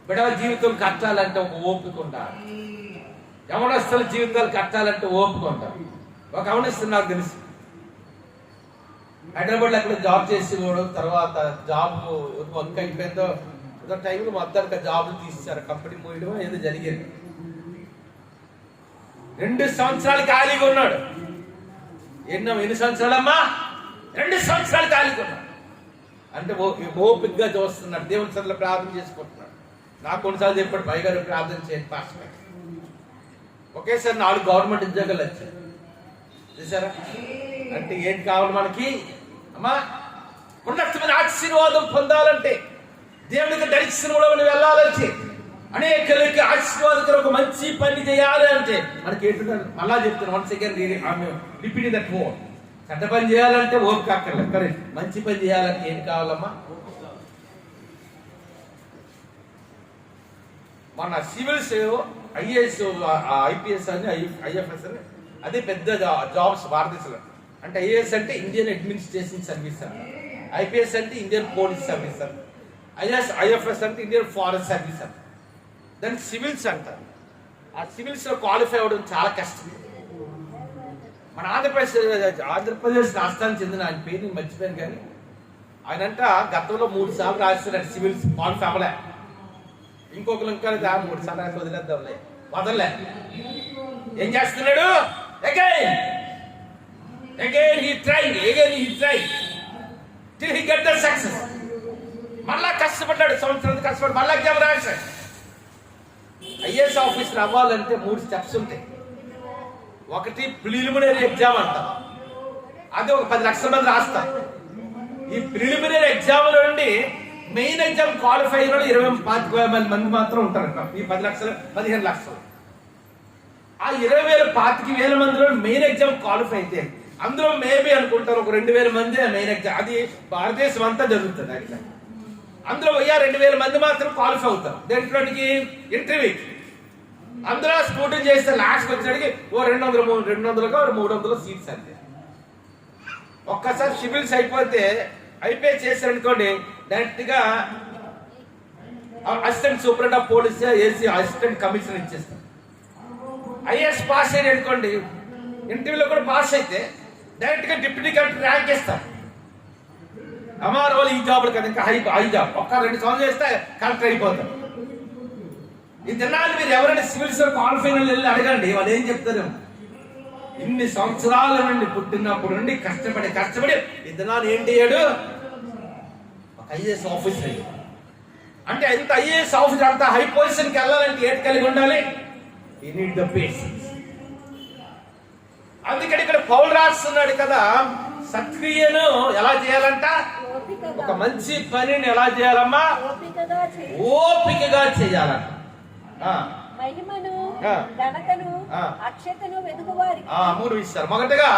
బిడవ జీవితం కట్టాలంటే ఒక ఓపిక ఉండాలి. యవనస్తుల జీవితాలు కట్టాలంటే ఓపిక ఉండాలి. ఒక యవనస్తు నాకు తెలుసు, హైదరాబాద్లో అక్కడ జాబ్ చేసేవాడు. తర్వాత జాబ్ వర్క్ అయిపోయిందో ఏదో టైంలో మొత్తానికి జాబ్లు తీసేశారు, కంపెనీ పోయడం ఏదో జరిగింది. 2 సంవత్సరాలు ఖాళీగా ఉన్నాడు. ఎన్ని సంవత్సరాలమ్మా? 2 సంవత్సరాలు ఖాళీగా ఉన్నాడు. అంటే ఓపికగా చూస్తున్నాడు, దేవుని సన్నిధిలో ప్రార్థన చేసుకుంటున్నాడు. నాకు కొన్నిసార్లు చెప్పాడు, పైగారు ప్రార్థన చేయండి పాస్టర్. ఒకేసారి 4 గవర్నమెంట్ ఉద్యోగాలు వచ్చాయి. చూసారా? అంటే ఏంటి కావాలి మనకి? అమ్మా, ఉన్నతమైన ఆశీర్వాదం పొందాలంటే, దేవునికి దర్శనంలో మనం వెళ్ళాలంటే, అనేకలకి ఆశీర్వాదకర ఒక మంచి పని చేయాలి అంటే మనకి ఏంటంటే, మళ్ళా చెప్తాను, 1 సెకండ్ రిపీట్ దట్ వర్డ్. చెడ్డ పని చేయాలంటే ఓపిక అక్కర్లేదు, కానీ మంచి పని చేయాలంటే ఏంటి కావాలమ్మా? మన సివిల్స్, ఐఏఎస్, ఐపీఎస్ అని, ఐఎఫ్ఎస్ అని, అదే పెద్ద జాబ్స్ భారతదేశంలో. అంటే ఐఏఎస్ అంటే ఇండియన్ అడ్మినిస్ట్రేషన్ సర్వీస్ అంట, ఐపీఎస్ అంటే ఇండియన్ పోలీస్ సర్వీస్ అంట, ఐఎఫ్ఎస్ అంటే ఇండియన్ ఫారెస్ట్ సర్వీస్ అంట. దాన్ని సివిల్స్ అంటారు. ఆ సివిల్స్ లో క్వాలిఫై అవ్వడం చాలా కష్టం. మన ఆంధ్రప్రదేశ్ రాష్ట్రానికి చెందిన ఆయన పేరు నేను మర్చిపోయాను, కానీ ఆయనంట గతంలో 3 సార్లు రాస్తున్నాడు సివిల్స్, క్వాలిఫై అవ్వలే. ఇంకొకరు ఇంకా 3 సార్లు రాసి వదిలేద్దాంలే, వదలలే. ఏం చేస్తున్నాడు? Again he tried till he get the success. మళ్ళా కష్టపడ్డాడు, సంవత్సరం కష్టపడి మళ్ళా ఎగ్జామ్ రాశాడు. ఐఏఎస్ ఆఫీసర్ అవ్వాలంటే 3 స్టెప్స్ ఉంటాయి. ఒకటి ప్రిలిమినరీ ఎగ్జామ్ అంటారు, అది ఒక 10 లక్షల మంది రాస్తారు. ఈ ప్రిలిమినరీ ఎగ్జామ్ నుండి మెయిన్ ఎగ్జామ్ క్వాలిఫై అయిన 20-25 మంది మాత్రం ఉంటారంట. ఈ 10 లక్షలు 15 లక్షలు. ఆ 20,000-25,000 మందిలో మెయిన్ ఎగ్జామ్ క్వాలిఫై అయితే, అందులో మేబీ అనుకుంటారు ఒక 2,000 మంది మెయిన్ ఎగ్జామ్, అది భారతదేశం అంతా జరుగుతుంది ఎగ్జామ్. అందులో 2,000 మంది మాత్రం క్వాలిఫై అవుతారు దేంట్లోనికి, ఇంటర్వ్యూకి. అందులో స్కూటీ చేస్తే లాస్ట్ వచ్చేటికి 200-300 సీట్స్ అంతే. ఒక్కసారి సివిల్స్ అయిపోయి చేశారనుకోండి, డైరెక్ట్ గా assistant superintendent of police, AC assistant commissioner ఇచ్చేస్తారు. ఐఏఎస్ పాస్ అయ్యి అనుకోండి, ఇంటర్వ్యూలో కూడా పాస్ అయితే డైరెక్ట్ గా డిప్యూటీ కలెక్టర్ ర్యాంక్ ఇస్తారు. అమ్మారు వాళ్ళు ఈ జాబ్లు కదా, ఇంకా హై జాబ్, 1-2 సంవత్సరాలు చేస్తే కలెక్టర్ అయిపోతారు. ఈ దినాలు మీరు ఎవరైనా సివిల్స్ క్వాలిఫై వెళ్ళి అడగండి, వాళ్ళు ఏం చెప్తారు? ఇన్ని సంవత్సరాల నుండి, పుట్టినప్పుడు నుండి కష్టపడి ఈ దినాలు ఏం చేయడు? ఒక ఐఏఎస్ ఆఫీసర్ అయ్యి. అంటే ఎంత ఐఏఎస్ ఆఫీసర్, అంత హై పొజిషన్కి వెళ్ళాలంటే ఏంటి కలిగి ఉండాలి? You need the patience. అందుకని ఇక్కడ పౌలు రాస్తున్నాడు కదా, సత్క్రియను ఎలా చేయాలంట? ఒక మంచి పనిని ఎలా చేయాలమ్మా? ఓపికగా చేయాలంట. మూడు విషయాలు. మొదటగా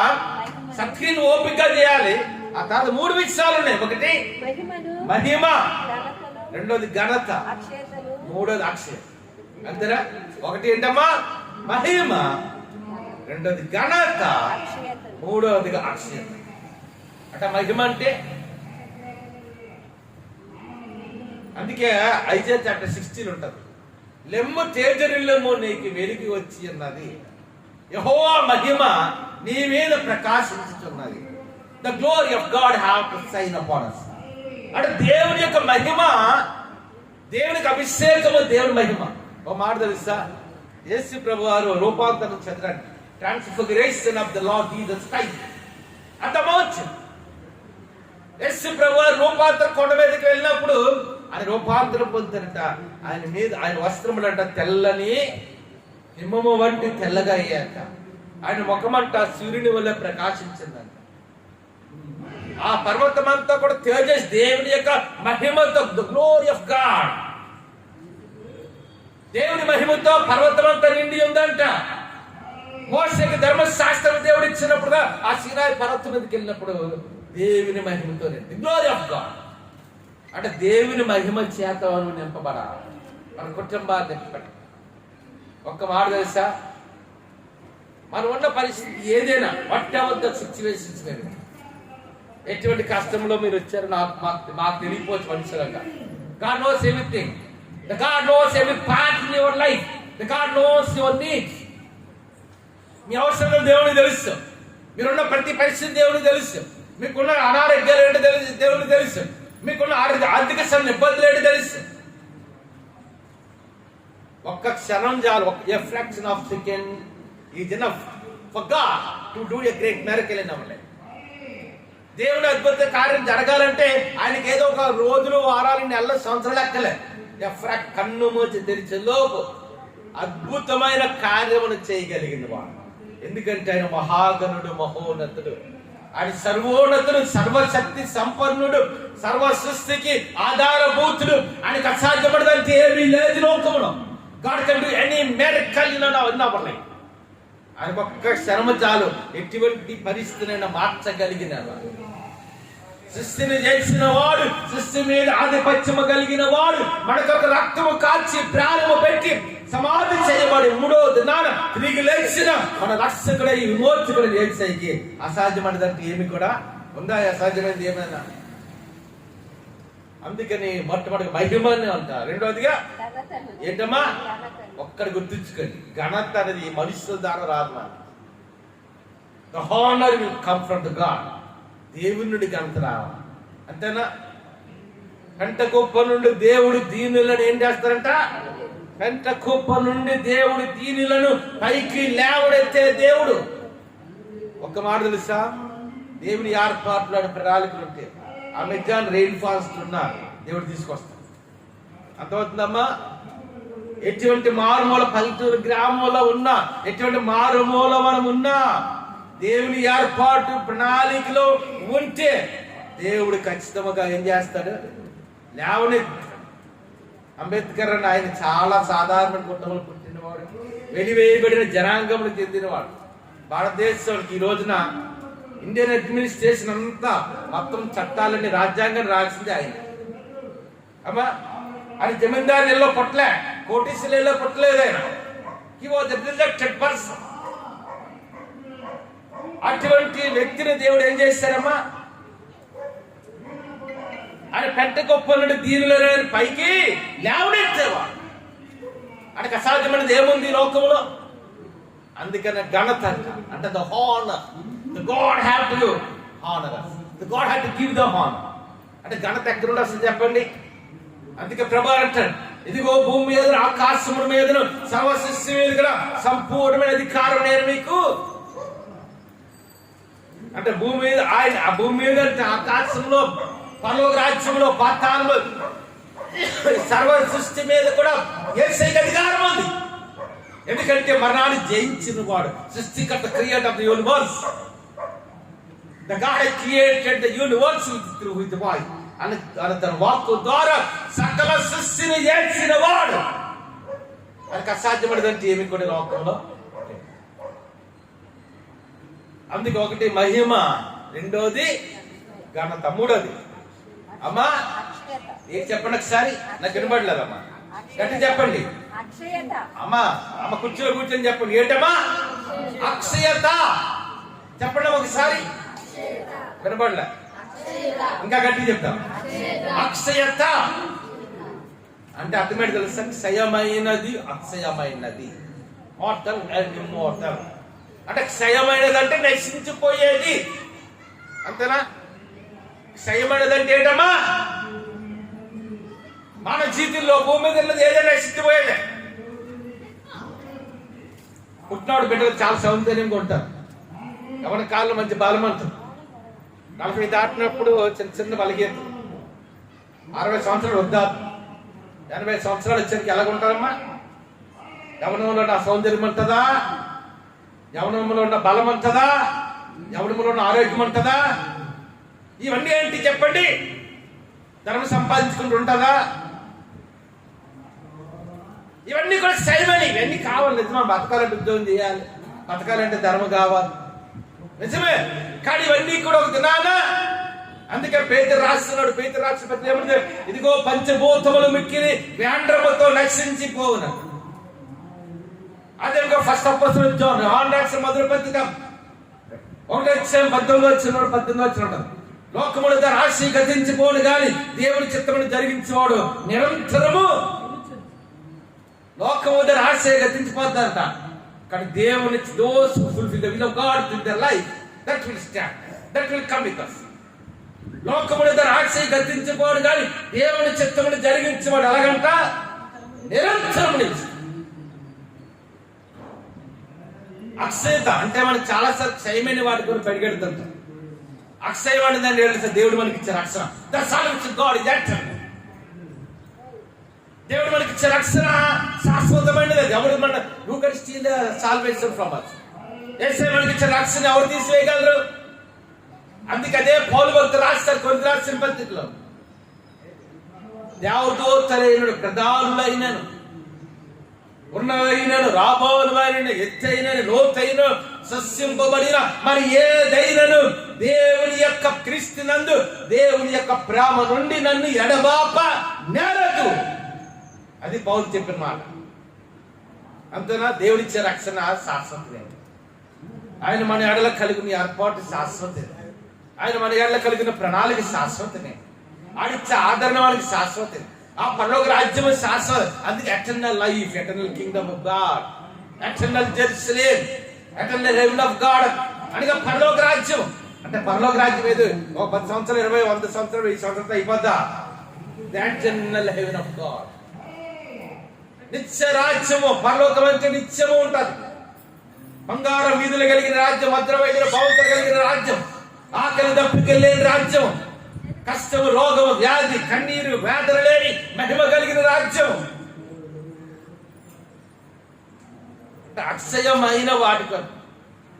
సత్క్రియను ఓపికగా చేయాలి. ఆ తర్వాత 3 విషయాలు ఉన్నాయి. ఒకటి మహిమ, రెండోది ఘనత, మూడోది అక్షయ. అంతేనా? ఒకటి ఏంటమ్మా? మహిమ, రెండోది ఘనత, మూడోదిగా అక్షయత. అంటే మహిమ అంటే, అందుకే ఐజాయా చాప్టర్ 16 ఉంటుంది. లెమ్ము తేజరిల్లెము నీకు వెలిగి వచ్చి ఉన్నది, యెహోవా మహిమ నీ మీద ప్రకాశించుచున్నది. The glory of god have to shine upon us. అంటే దేవుని యొక్క మహిమ, దేవునికి అభిషేకము, దేవుని మహిమ. ఓ మాట తెలుసా? యేసు ప్రభువారు రూపాంతరం చెందాడు. Transfiguration of the lord Jesus Christ at the mountain. Yesu ప్రభువారు రూపాంతరం కొండ మీదకి వెళ్ళినప్పుడు ఆయన రూపాంతరం పొందుతారట. ఆయన వస్త్రములంట తెల్లని హిమము వంటి తెల్లగా అయ్యాక, ఆయన ముఖమంట సూర్యుని వల్ల ప్రకాశించిందంట. ఆ పర్వతం అంతా కూడా తేజస్, దేవుని యొక్క మహిమతో, ద గ్లోరీ ఆఫ్ గాడ్, దేవుని మహిమతో పర్వతం అంతా నిండి ఉందంట. మోషేకి ధర్మశాస్త్రం దేవుడు ఇచ్చినప్పుడు, ఆ సీనాయి పర్వతం మీదకి వెళ్ళినప్పుడు దేవుని మహిమతో నిండి, గ్లోరీ ఆఫ్ గాడ్. అంటే దేవుని మహిమ చేత నింపబడాలి. మన కుటుంబాన్ని నింపబడి. ఒక్క మాట తెలుసా? మనం ఉన్న పరిస్థితి ఏదైనా, వాట్ ఎవర్ ద సిచ్యువేషన్స్, మీరు ఎటువంటి కష్టంలో మీరు వచ్చారు మాకు తెలియపోవచ్చు మనుషులంగా. God knows everything. The God knows every part in your life. The God knows your needs. మీ అవసరం దేవునికి తెలుసు. మీరున్న ప్రతి పరిస్థితి దేవునికి తెలుసు. మీకున్న అనారోగ్యాలు ఏంటో తెలుసు, దేవునికి తెలుసు. మీకున్న ఆర్థిక ఇబ్బందులు ఏంటో తెలుసు. ఒక్క క్షణం చాలు, a fraction of second is enough for God to do a great miracle in our life. దేవుని అద్భుత కార్యం జరగాలంటే ఆయనకి ఏదో ఒక రోజులు, వారాలు, నెలలు, సంవత్సరాలు ఎక్కలే. కన్ను మూసి తెరిచే లోపు అద్భుతమైన కార్యమును చేయగలిగిన వాడు. ఎందుకంటే ఆయన మహాగణుడు, మహోన్నతుడు, ఆయన సర్వోన్నతుడు, సర్వశక్తి సంపన్నుడు, సర్వ సృష్టికి ఆధారభూతుడు. ఆయనకు అసాధ్యపడదంటే ఏమీ లేదు లోకంలో. God can do any miracle in our life. ఆయన ఒక్క శ్రమ చాలు ఎటువంటి పరిస్థితినైనా మార్చగలిగిన వాడు. సృష్టిని చేసిన వాడు, సృష్టి మీద ఆధిపత్యము కలిగిన వాడు, మనకొక రక్తము కాల్చి ప్రాణము పెట్టి సమాధి చేయబడి 3వ దినాన తిరిగి లేచిన మన రక్షకుడు, ఈ విమోచకుడు యేసయ్యకి అసాధ్యమైనదంటే ఏమి కూడా ఉందా? అసాధ్యమైనది ఏమైనా? అందుకని మొట్టమొదటి మహిమని అంటారు. రెండవదిగా ఏంటమ్మా? ఒక్కడి గుర్తుంచుకోండి, ఘనత అనేది మనుషుల ద్వారా రాదు. The honour will come from the God. దేవుని నుండి ఘనత రావాలి, అంతేనా? పెంట కుప్ప నుండి దేవుడు దీనులను ఏం చేస్తారంట? పెంట కుప్ప నుండి దేవుడు దీనులను పైకి లేవడెత్తే దేవుడు. ఒక్క మాట తెలుసా? దేవుని ఏర్పాట్లు ప్రణాళికలు ఉంటే అమెజాన్ రెయిన్ ఫారెస్ట్ ఉన్నా దేవుడు తీసుకొస్తాడు. అర్థమవుతుందమ్మా? ఎటువంటి మారుమూల పల్లెటూరు గ్రామంలో ఉన్నా, ఎటువంటి మారుమూల మనం ఉన్నా, దేవుని ఏర్పాటు ప్రణాళికలో ఉంటే దేవుడు ఖచ్చితంగా ఏం చేస్తాడు? లేవని. అంబేద్కర్ అని ఆయన చాలా సాధారణ కుటుంబంలో పుట్టినవాడు, వెలివేయబడిన జనాంగములు చెందినవాడు. భారతదేశానికి ఈ రోజున ఇండియన్ అడ్మినిస్ట్రేషన్ అంతా మొత్తం చట్టాలన్నీ రాజ్యాంగాన్ని రాసింది ఆయన. అమ్మా, ఆయన జమీందారు ఇళ్ళలో పుట్టలే, కోటీశ్వరుల ఇళ్ళలో పుట్టలేదు. ఆయన హి వాజ్ ఎ రిజెక్టెడ్ పర్సన్. అటువంటి వ్యక్తిని దేవుడు ఏం చేశారమ్మా? ఆయన పెంట గొప్ప నుండి దీనులను పైకి లేవనెత్తేవాడు. ఆయనకు అసాధ్యమైనది ఏముంది లోకంలో? అందుకనే ఘనత అంటే the honour. The God have to honour us. The God have to give the honour. అంటే ఘనత ఎక్కడ ఉండాల్సింది చెప్పండి? అందుకే ప్రభు అంటాడు, ఇదిగో భూమి మీద ఆకాశముల మీదను సర్వ సృష్టి మీద కూడా సంపూర్ణమైన అధికారం నేను మీకు. అంటే భూమి మీద ఆయన, ఆ భూమి మీద అంటే ఆకాశంలో, పరలోక రాజ్యంలో, పాతాళంలో, సర్వ సృష్టి మీద కూడా యేసయ్యకి అధికారం ఉంది. ఎందుకంటే మరణాన్ని జయించిన వాడు, సృష్టికర్త, creator of the universe. The God has created the universe through his voice. తన వాక్కు ద్వారా సకల సృష్టిని చేసిన వాడు. ఆయనకు అసాధ్యపడదంటే ఏమి కూడా లోకంలో. అందుకే ఒకటి మహిమ, రెండోది ఘనత, మూడోది అమ్మా ఏం చెప్పండి ఒకసారి? నాకు వినబడలేదమ్మా, గట్టి చెప్పండి అమ్మా. అమ్మ కుర్చీలో కూర్చొని చెప్పండి. ఏంటమ్మా? అక్షయత. చెప్పండి ఒకసారి. వినబడలే, ఇంకా గట్టి చెప్తాం. అక్షయత అంటే అర్థమేంటి తెలుసా? క్షయమైనది, అక్షయమైనది, మార్టల్ అండ్ ఇమ్మోర్టల్. అంటే క్షయమైనది అంటే నశించిపోయేది, అంతేనా? క్షయమైనది అంటే ఏంటమ్మా? మన జీవితంలో భూమి మీద ఏదైనా నశించిపోయేదే. పుట్టినాడు బిడ్డలు చాలా సౌందర్యంగా ఉంటారు, ఎవరి కాళ్ళు మంచి బలమంటారు. 40 దాటినప్పుడు చిన్న చిన్న బలగీత, 60 సంవత్సరాలు వద్దా, 80 సంవత్సరాలు వచ్చేసరికి ఎలాగుంటారమ్మా? యవనంలో ఉన్న సౌందర్యం ఉంటుందా? యవనంలో ఉన్న బలం ఉంటుందా? యవనంలో ఉన్న ఆరోగ్యం ఉంటుందా? ఇవన్నీ ఏంటి చెప్పండి? ధర్మం సంపాదించుకుంటూ ఉంటుందా? ఇవన్నీ కూడా క్షయమని. ఇవన్నీ కావాలి నిజమా? బతకాలంటే ఉద్యోగం చేయాలి, బతకాలంటే ధర్మం కావాలి, నిజమే. కానీ ఇవన్నీ కూడా ఒక దినాన. అందుకే పేతురు రాస్తున్నాడు, పేతురు రాసిన పత్రిక ఏమంటే, ఇదిగో పంచభూతములు మిక్కిలి వ్యాండ్రముతో నశించిపోవును. అదే ఫస్ట్ అపోస్తలుడు జాన్ రాసిన మొదటి పత్రిక 1:19 లోకముల రాశి గతించిపోను గాని దేవుని చిత్తమును జరిగించేవాడు నిరంతరము. లోకము రాశి గతించిపోతారంట, కానీ దేవుని those who fulfill the will of God in their life, that will stand, that will come with us. లోకముల రాశి గతించిపోను గాని దేవుని చిత్తమును జరిగించేవాడు ఎలాగంట? నిరంతరము నిలిచి. అక్షయత అంటే మనం చాలా సార్లు క్షయమైన వాటి గురించి పరిగెడుతుంటాం. అక్షయమైన దాన్ని దేవుడు మనకి ఇచ్చారు అక్షరం. That's all which God is eternal. దేవుడు మనకి ఇచ్చే రక్షణ శాశ్వతమైనది. ఎవరు మన you can steal the salvation from us. యేసయ్య మనకి ఇచ్చే రక్షణ ఎవరు తీసివేయగలరు? అందుకే అదే పౌలు భక్తుడు రాస్తారు కొరింథీ రాసిన పత్రికలో, దేవదూతలైనను ప్రధానులైనను ఉన్నవైనను రాబోలైన ఎత్తైనను లోతైన సస్యంపబడిన మరి ఏదైనను దేవుని యొక్క క్రీస్తునందు దేవుని యొక్క ప్రేమ నుండి నన్ను ఎడబాప నేరదు. అది పౌలు చెప్పిన మాట. అంతేనా? దేవుడిచ్చే రక్షణ శాశ్వతమే. ఆయన మన ఎడల కలిగిన ఏర్పాటు శాశ్వతమే. ఆయన మన ఎడల కలిగిన ప్రణాళిక శాశ్వతమే. ఆడిచ్చే ఆదరణ వాళ్ళకి శాశ్వతమే. ఆ పరలోక రాజ్యం శాశ్వత. అందుకే eternal life, eternal Kingdom of God, eternal Jerusalem, eternal haven of God అనగా పరలోక రాజ్యం. అంటే పరలోక రాజ్యం ఏదో ఒక 10 సంవత్సరాలు 20 100 సంవత్సరాలు 1000 సంవత్సరాలు అయిపోద్దా? ఎటర్నల్ హెవెన్ ఆఫ్ గాడ్, నిత్య రాజ్యము. పరలోకం అంటే నిత్యము ఉంటది. బంగారం వీధులు కలిగిన రాజ్యం, భద్రమైన భవంతులు కలిగిన రాజ్యం, ఆకలి దప్పికెళ్ళలేని రాజ్యం, కష్టము రోగము వ్యాధి కన్నీరు వేదన లేని మహిమ కలిగిన రాజ్యం. అక్షయమైన వాటి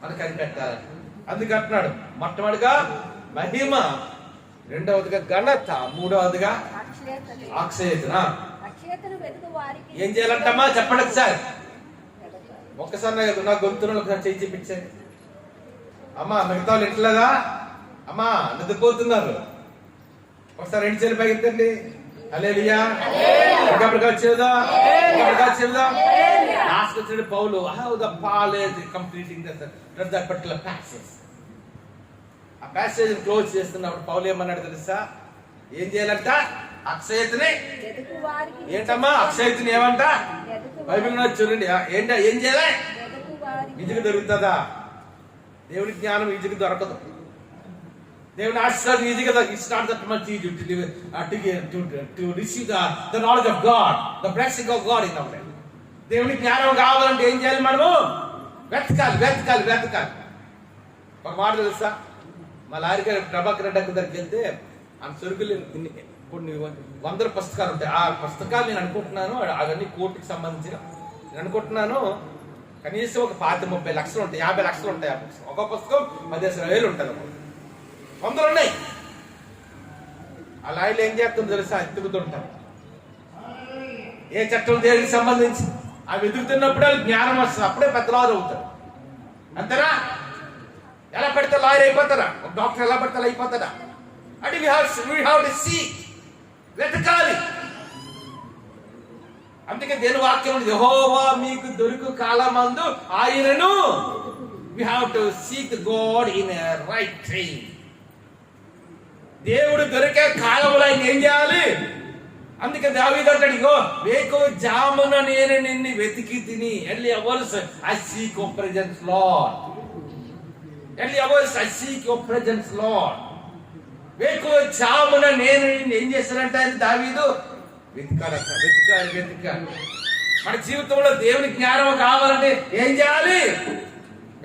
మనకు కనిపెట్టాలి. అందుకంటున్నాడు మొట్టమొదటిగా మహిమ, రెండవదిగా ఘనత, మూడవదిగా అక్షయత. ఏం చేయాలంటమ్మా చెప్పండి సార్. ఒక్కసారి నా గొంతును ఒకసారి చేయి చూపించండి. అమ్మా మిగతా వాళ్ళు ఇంట్లోగా అమ్మా నిద్రపోతున్నారు. ఒకసారి 2 చేతులు పైకెత్తండి. హల్లెలూయా. చెబుదా లాస్ట్ వచ్చిన Paulu how the Paul is completing that particular passage. ఆ ప్యాసేజ్ క్లోజ్ చేస్తున్నప్పుడు పౌలు ఏమన్నాడు తెలుసా? ఏం చేయాలంట? అక్షయతని. ఏంటమ్మా అక్షయతని? ఏమంట బైబిల్ చూడండి. ఏం చేయాలి? ఈజీగా దొరుకుతుందా? దేవుని జ్ఞానం ఈజీగా దొరకదు. దేవుని ఆశీర్వాదం ఈజీగా దొరకదు. It's not that much easy to receive the knowledge of God, the blessing of God in our life. దేవుని జ్ఞానం కావాలంటే ఏం చేయాలి? మనము వెతకాలి. ఒక మాట తెలుసా? మా లారీ గారి ప్రభాకర్ రెడ్డి దగ్గరికి వెళ్తే ఆ సరుకులు కొన్ని 100 పుస్తకాలు ఉంటాయి. ఆ పుస్తకాలు నేను అనుకుంటున్నాను అవన్నీ కోర్టుకి సంబంధించిన. నేను అనుకుంటున్నాను కనీసం ఒక 30 లక్షలు ఉంటాయి, 50 లక్షలు ఉంటాయి. ఆ పుస్తకం ఒక పుస్తకం 15,000 ఉంటుంది. 100 ఉన్నాయి. ఆ లాయర్లు ఏం చేస్తుందో తెలుసా? ఎత్తుకుతుంటారు. ఏ చట్టం దేనికి సంబంధించి అవి ఎదుగుతున్నప్పుడే జ్ఞానం వస్తుంది. అప్పుడే పెద్ద లాయర్ అవుతారు. అంతేనా? ఎలా పెడితే లాయర్ అయిపోతారా? ఒక డాక్టర్ ఎలా పెడితే అయిపోతారా? అంటే we have to seek, వెతకాలి. అందుకే దేని వాక్యం యెహోవా మీకు దొరుకు కాలమందు ఆయనను we have to seek God in a right time. దేవుడు దొరికే కాలంలో ఆయన ఏం చేయాలి? అందుకే దావీదు అంటాడు, ఇగో వేకువ జామున నేను నిన్ను వెతికి తిని early hours I seek your presence Lord. Early hours I seek your presence Lord. వేకువ జామున నేను నిన్ను ఏం చేస్తానంటే ఆయన దావీదు వెతకాలి. మన జీవితంలో దేవుని జ్ఞానం కావాలంటే ఏం చేయాలి?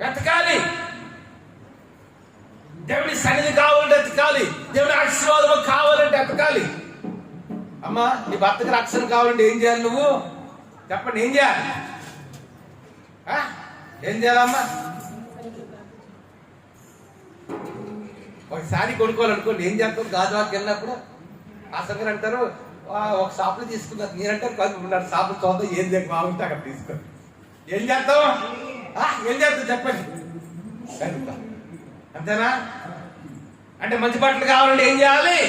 వెతకాలి. దేవుని సన్నిధి కావాలంటే వెతకాలి. దేవుని ఆశీర్వాదం కావాలంటే వెతకాలి. అమ్మా నీ భర్తకి రక్షణ కావాలంటే ఏం చేయాలి? నువ్వు చెప్పండి. ఏం చేయాలి? ఏం చేయాలమ్మా? ఒకసారి కొనుక్కోవాలనుకోండి ఏం చేస్తాం? గాజువాకి వెళ్ళినప్పుడు ఆ సంగతి అంటారు ఒక షాపులు తీసుకున్నారు. మీరంటారు కాదు షాపులు చూద్దాం ఏం దగ్గర బాగుంటే అక్కడ తీసుకో. ఏం చేస్తాం? చెప్పండి. అంతేనా? అంటే మంచి బట్టలు కావాలంటే ఏం చేయాలి?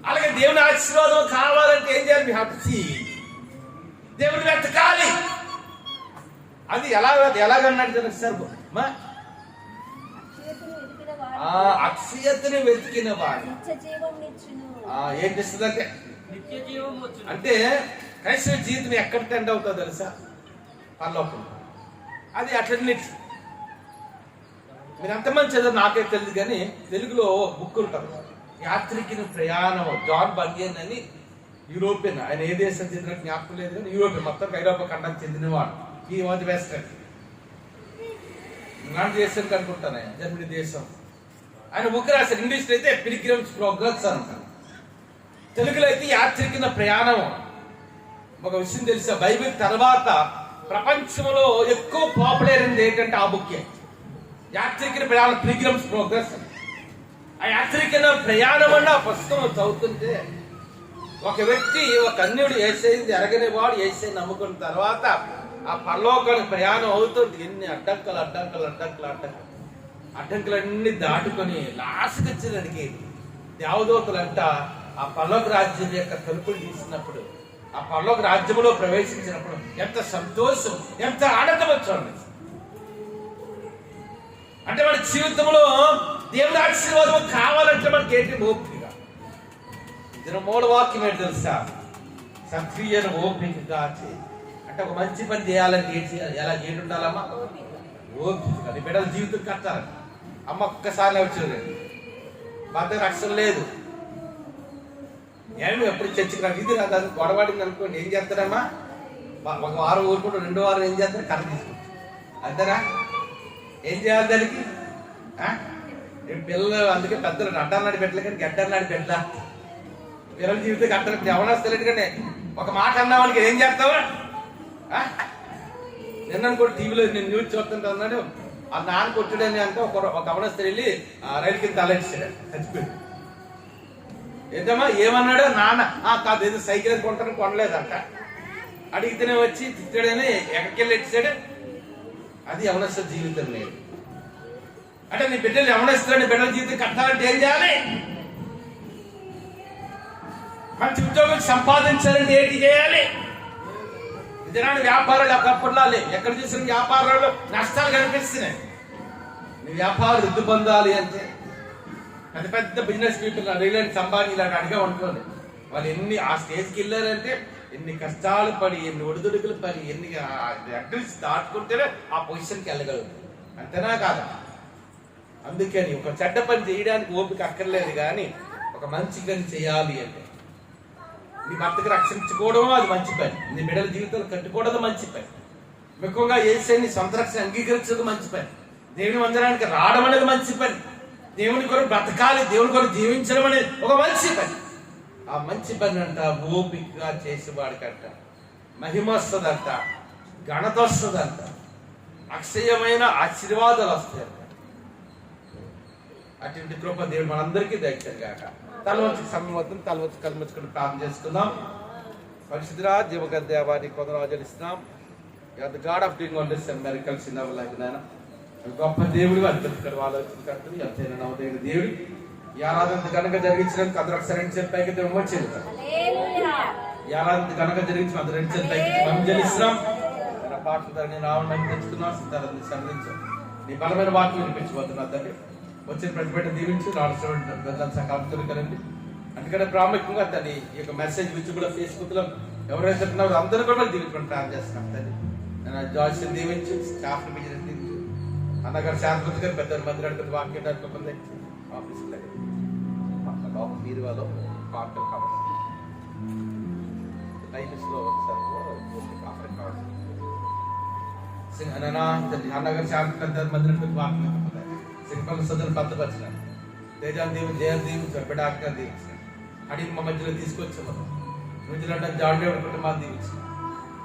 అలాగే దేవుని ఆశీర్వాదం కావాలంటే ఏం చేయాలి? మీ హావ్ టు సీ. దేవుని వెతకాలి. అది ఎలాగన్నాడు తెలుసు సార్? అక్షయతని వెతికిన వాడు ఏం చేస్తుందంటే అంటే క్రైస్తవ జీవితం ఎక్కడ టెండ్ అవుతుందో తెలుసా? పరలోకం. అది అట్లనే మీరు ఎంతమంది చదువు నాకే తెలియదు కానీ తెలుగులో బుక్ ఉంటుంది, యాత్రికిన ప్రయాణం. జాన్ బండియన్ అని యూరోపియన్. ఆయన ఏ దేశం చెందిన జ్ఞాపకం లేదు కానీ యూరోపియన్ మొత్తం ఐరోపా ఖండానికి చెందినవాడు. ఈ వాజ్ వెస్టర్న్ ఇంగ్లాండ్ దేశం కనుకుంటాను, ఆయన జర్మనీ దేశం. ఆయన బుక్ రాశారు. ఇంగ్లీష్లో అయితే పిల్గ్రిమ్స్ ప్రోగ్రెస్ అంటారు. తెలుగులో అయితే యాత్రికుల ప్రయాణం. ఒక విషయం తెలుసా, బైబిల్ తర్వాత ప్రపంచంలో ఎక్కువ పాపులర్ అయింది ఏంటంటే ఆ బుక్ యాత్రికుల ప్రయాణం, పిల్గ్రిమ్స్ ప్రోగ్రెస్. ఆ యాత్రికుల ప్రయాణం అన్న పుస్తకం చదువుతుంటే ఒక వ్యక్తి, ఒక అన్యుడు యేసయ్యని ఎరగని వాడు యేసయ్యని నమ్ముకున్న తర్వాత ఆ పరలోకానికి ప్రయాణం అవుతుంది. ఎన్ని అడ్డంకులన్నీ దాటుకొని లాస్ట్కి వచ్చేదానికి దేవదూతలంట ఆ పరలోక రాజ్యం యొక్క తలుపులు తీసినప్పుడు, ఆ పరలోక రాజ్యంలో ప్రవేశించినప్పుడు ఎంత సంతోషం, ఎంత ఆనందం వచ్చాడు. అంటే మన జీవితంలో దేవుడి ఆశీర్వాదం కావాలంటే మనకి ఏంటి? ఓపిక. ఇది మూల వాక్యం ఏంటి తెలుసా? సక్రియను ఓపికగా చేయి. అంటే ఒక మంచి పని చేయాలంటే ఏం చేయాలి? ఎలా ఏంటి ఉండాలమ్మా? ఓపిక. నీ బిడ్డల జీవితం కట్టాలి. అమ్మ ఒక్కసారి వచ్చేది భర్త రక్షణ లేదు, నేను ఎప్పుడు చర్చికి నాకు ఇది రాదు, గొడవాడింది అనుకోండి, ఏం చేస్తాడమ్మా? ఒక వారం ఊరుకుంటూ 2వ వారం ఏం చేస్తాడు? కర్ర తీసుకుంటాడు. అంతేనా? ఏం చేయాలి దానికి? పిల్లలు అందుకే పెద్దలు అడ్డాలనాడి పెట్టలే కానీ గడ్డలనాడి పెట్టలా. పిల్లల జీవితం గడ్డలు ఎవరొస్తలేదు. ఎందుకంటే ఒక మాట అన్నావానికి ఏం చేస్తావా? నిన్న కూడా టీవీలో నేను న్యూస్ చూస్తుంటా అన్నాడు, ఆ నాన్న కొట్టుడని అంటే ఒక అవనస్తుడు వెళ్ళి రైలు కింద తలెట్టాడు, చచ్చిపోయాడు. ఏంటమ్మా ఏమన్నాడు? నాన్న కాదు, ఏదో సైకిల్ కొంటాను, కొనలేదంట. అడిగితేనే వచ్చి తిట్టాడని ఎక్కడికి వెళ్ళి ఎట్టాడు. అది యవనస్తుల జీవితం లేదు. అంటే నీ బిడ్డలు యవనస్తులని బిడ్డల జీవితం కట్టాలంటే ఏం చేయాలి? మంచి ఉద్యోగం సంపాదించాలంటే ఏంటి చేయాలి? ఇదేనా వ్యాపారాలు ఒకప్పుడులా లేవు. ఎక్కడ చూసిన వ్యాపారాలు నష్టాలు కనిపిస్తున్నాయి. నీ వ్యాపారం వృద్ధి పొందాలి అంటే పెద్ద పెద్ద బిజినెస్ పీపుల్ రిలయన్స్ అంబానీ ఇలాంటి అడిగా ఉంటుంది. వాళ్ళు ఎన్ని ఆ స్టేజ్కి వెళ్ళారంటే ఎన్ని కష్టాలు పడి, ఎన్ని ఒడిదుడుకులు పడి, ఎన్ని అడ్రస్ దాటుకుంటేనే ఆ పొజిషన్కి వెళ్ళగలుగుతారు. అంతేనా కాదా? అందుకని ఒక చెడ్డ పని చేయడానికి ఓపిక అక్కర్లేదు, కానీ ఒక మంచి పని చేయాలి అంటే నీ భర్తకు రక్షించుకోవడం అది మంచి పని, నీ బిడ్డల జీవితాలు కట్టుకోవడం మంచి పని, ముఖ్యంగా యేసయ్యని సొంత రక్షణ అంగీకరించడం మంచి పని, దేవుని మందిరానికి రావడం అనేది మంచి పని, దేవుని కొరకు బ్రతకాలి, దేవుని కొరకు జీవించడం అనేది ఒక మంచి పని. ఆ మంచి పని అంట ఓపికగా చేసేవాడికంట మహిమ వస్తుందంట, ఘనత వస్తుందంట, అక్షయమైన ఆశీర్వాదాలు వస్తాయంట. అటువంటి కృప దేవుడు మనందరికీ దయచేయను గాక. తలవంచి సమయం వద్దు, తలవంచి కలుముచ్చుకుని ప్రార్థన చేసుకుందాం. పరిశుద్ధుడా జీవగ దేవాన్ని కొందరు ఆచరిస్తున్నాం. The god of doing wonders and miracles in our life. నాయన గొప్ప దేవుడు, అద్భుతకర ఆలోచనకర్తలు, ఎంతైనా నవదైన దేవుడు. ఈ ఆరాధన కనుక జరిగించడానికి అందరూ ఒకసారి 2 చేతుల పైకి వచ్చేది. ఈ ఆరాధన కనుక జరిగించిన అందరూ 2 చేతుల పైకి మనం జలిస్తున్నాం. పాటలు ధరని రావడానికి తెచ్చుకున్నాం. సిద్ధార్థని సంధించాం. నీ బలమైన వాక్యం వినిపించబోతున్నా తండ్రి. వచ్చిన ప్రతిపెట్ట దీవించి రాష్ట్రం సకాలంతో కలండి. అందుకనే ప్రాముఖ్యంగా తండ్రి ఈ యొక్క మెసేజ్ విచ్చి కూడా ఫేస్బుక్ లో ఎవరైతే ఉన్నారో అందరూ కూడా దీవించుకొని ప్రార్థన చేస్తున్నాం తండ్రి. నేను జాయిస్ దీవించి, స్టాఫ్ బిజినెస్ దీవించి, అన్నగారు శాంతి గారు పెద్ద మంది అడుగుతుంది వాక్యం అనుకోకుండా ఆఫీస్ మీరు వాళ్ళు పాటలు కావాలి టైమ్స్ లో కావాలి అన్నగారు శాంతి పెద్ద మంది అడుగుతుంది వాక్యం సింపల్ సదులు భద్రపరిచినాడు. తేజాన్ని దీవించి, జయాన్ని దీవించాడు, బిడ్డ ఆజ్ఞాన్ని దీవించాడు. అడిగి మా మధ్యలో తీసుకొచ్చాము. మధ్యలో జాడేవుడు కుటుంబాన్ని దీవించాడు.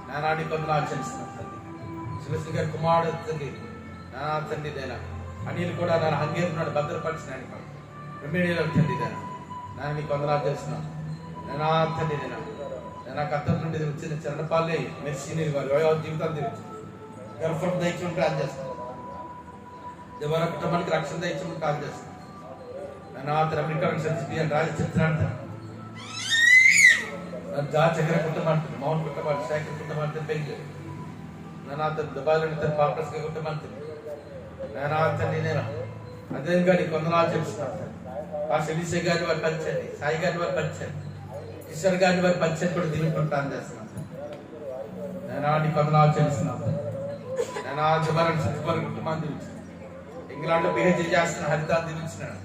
నానాన్ని కొందరు ఆచరిస్తున్నాం తండ్రి. సులసి గారి కుమారుడు తండ్రి, నానా తండ్రి దేనా అనిల్ కూడా నన్ను హంగేరున్నాడు, భద్రపరిచినాడు. రెమెడియల్ తండ్రి దేనా నాన్న నీ కొందరు ఆచరిస్తున్నాం. నానా తండ్రి దేనా నా కత్తల నుండి వచ్చిన చరణపాలే మెర్సీని వారి జీవితాన్ని దీవించాడు. గర్భం దయచేసి ప్రార్థన చేస్తాను. దేవర కుటుంబానికి రక్షణ దయచేసి ప్రార్థన చేస్తాను. నాన్న అమెరికా రాజ చిత్రాన్ని చక్ర కుటుంబానికి, మౌన్ కుటుంబానికి, శేఖర్ కుటుంబానికి, బెంగళూరు నాన్న దుబాయ్లో పాపస్ కుటుంబానికి నాన్న నేను అదేవిధంగా నీ కొందరు ఆచరిస్తున్నాను. ఆ శిలీష గారి వారి పంచండి, సాయి గారి వారి పంచండి, కిషోర్ గారి వారి పంచండి కూడా దీవించుకొని ప్రార్థన చేస్తున్నాను. నేను నీ కొందరు ఆచరిస్తున్నాను. నేను దుబాయ్ చుట్టుపక్కల కుటుంబాన్ని దీవించాను. ఇంగ్లాండ్ లో పిహెచ్డీ చేస్తున్న హరిత దీవించినాడు.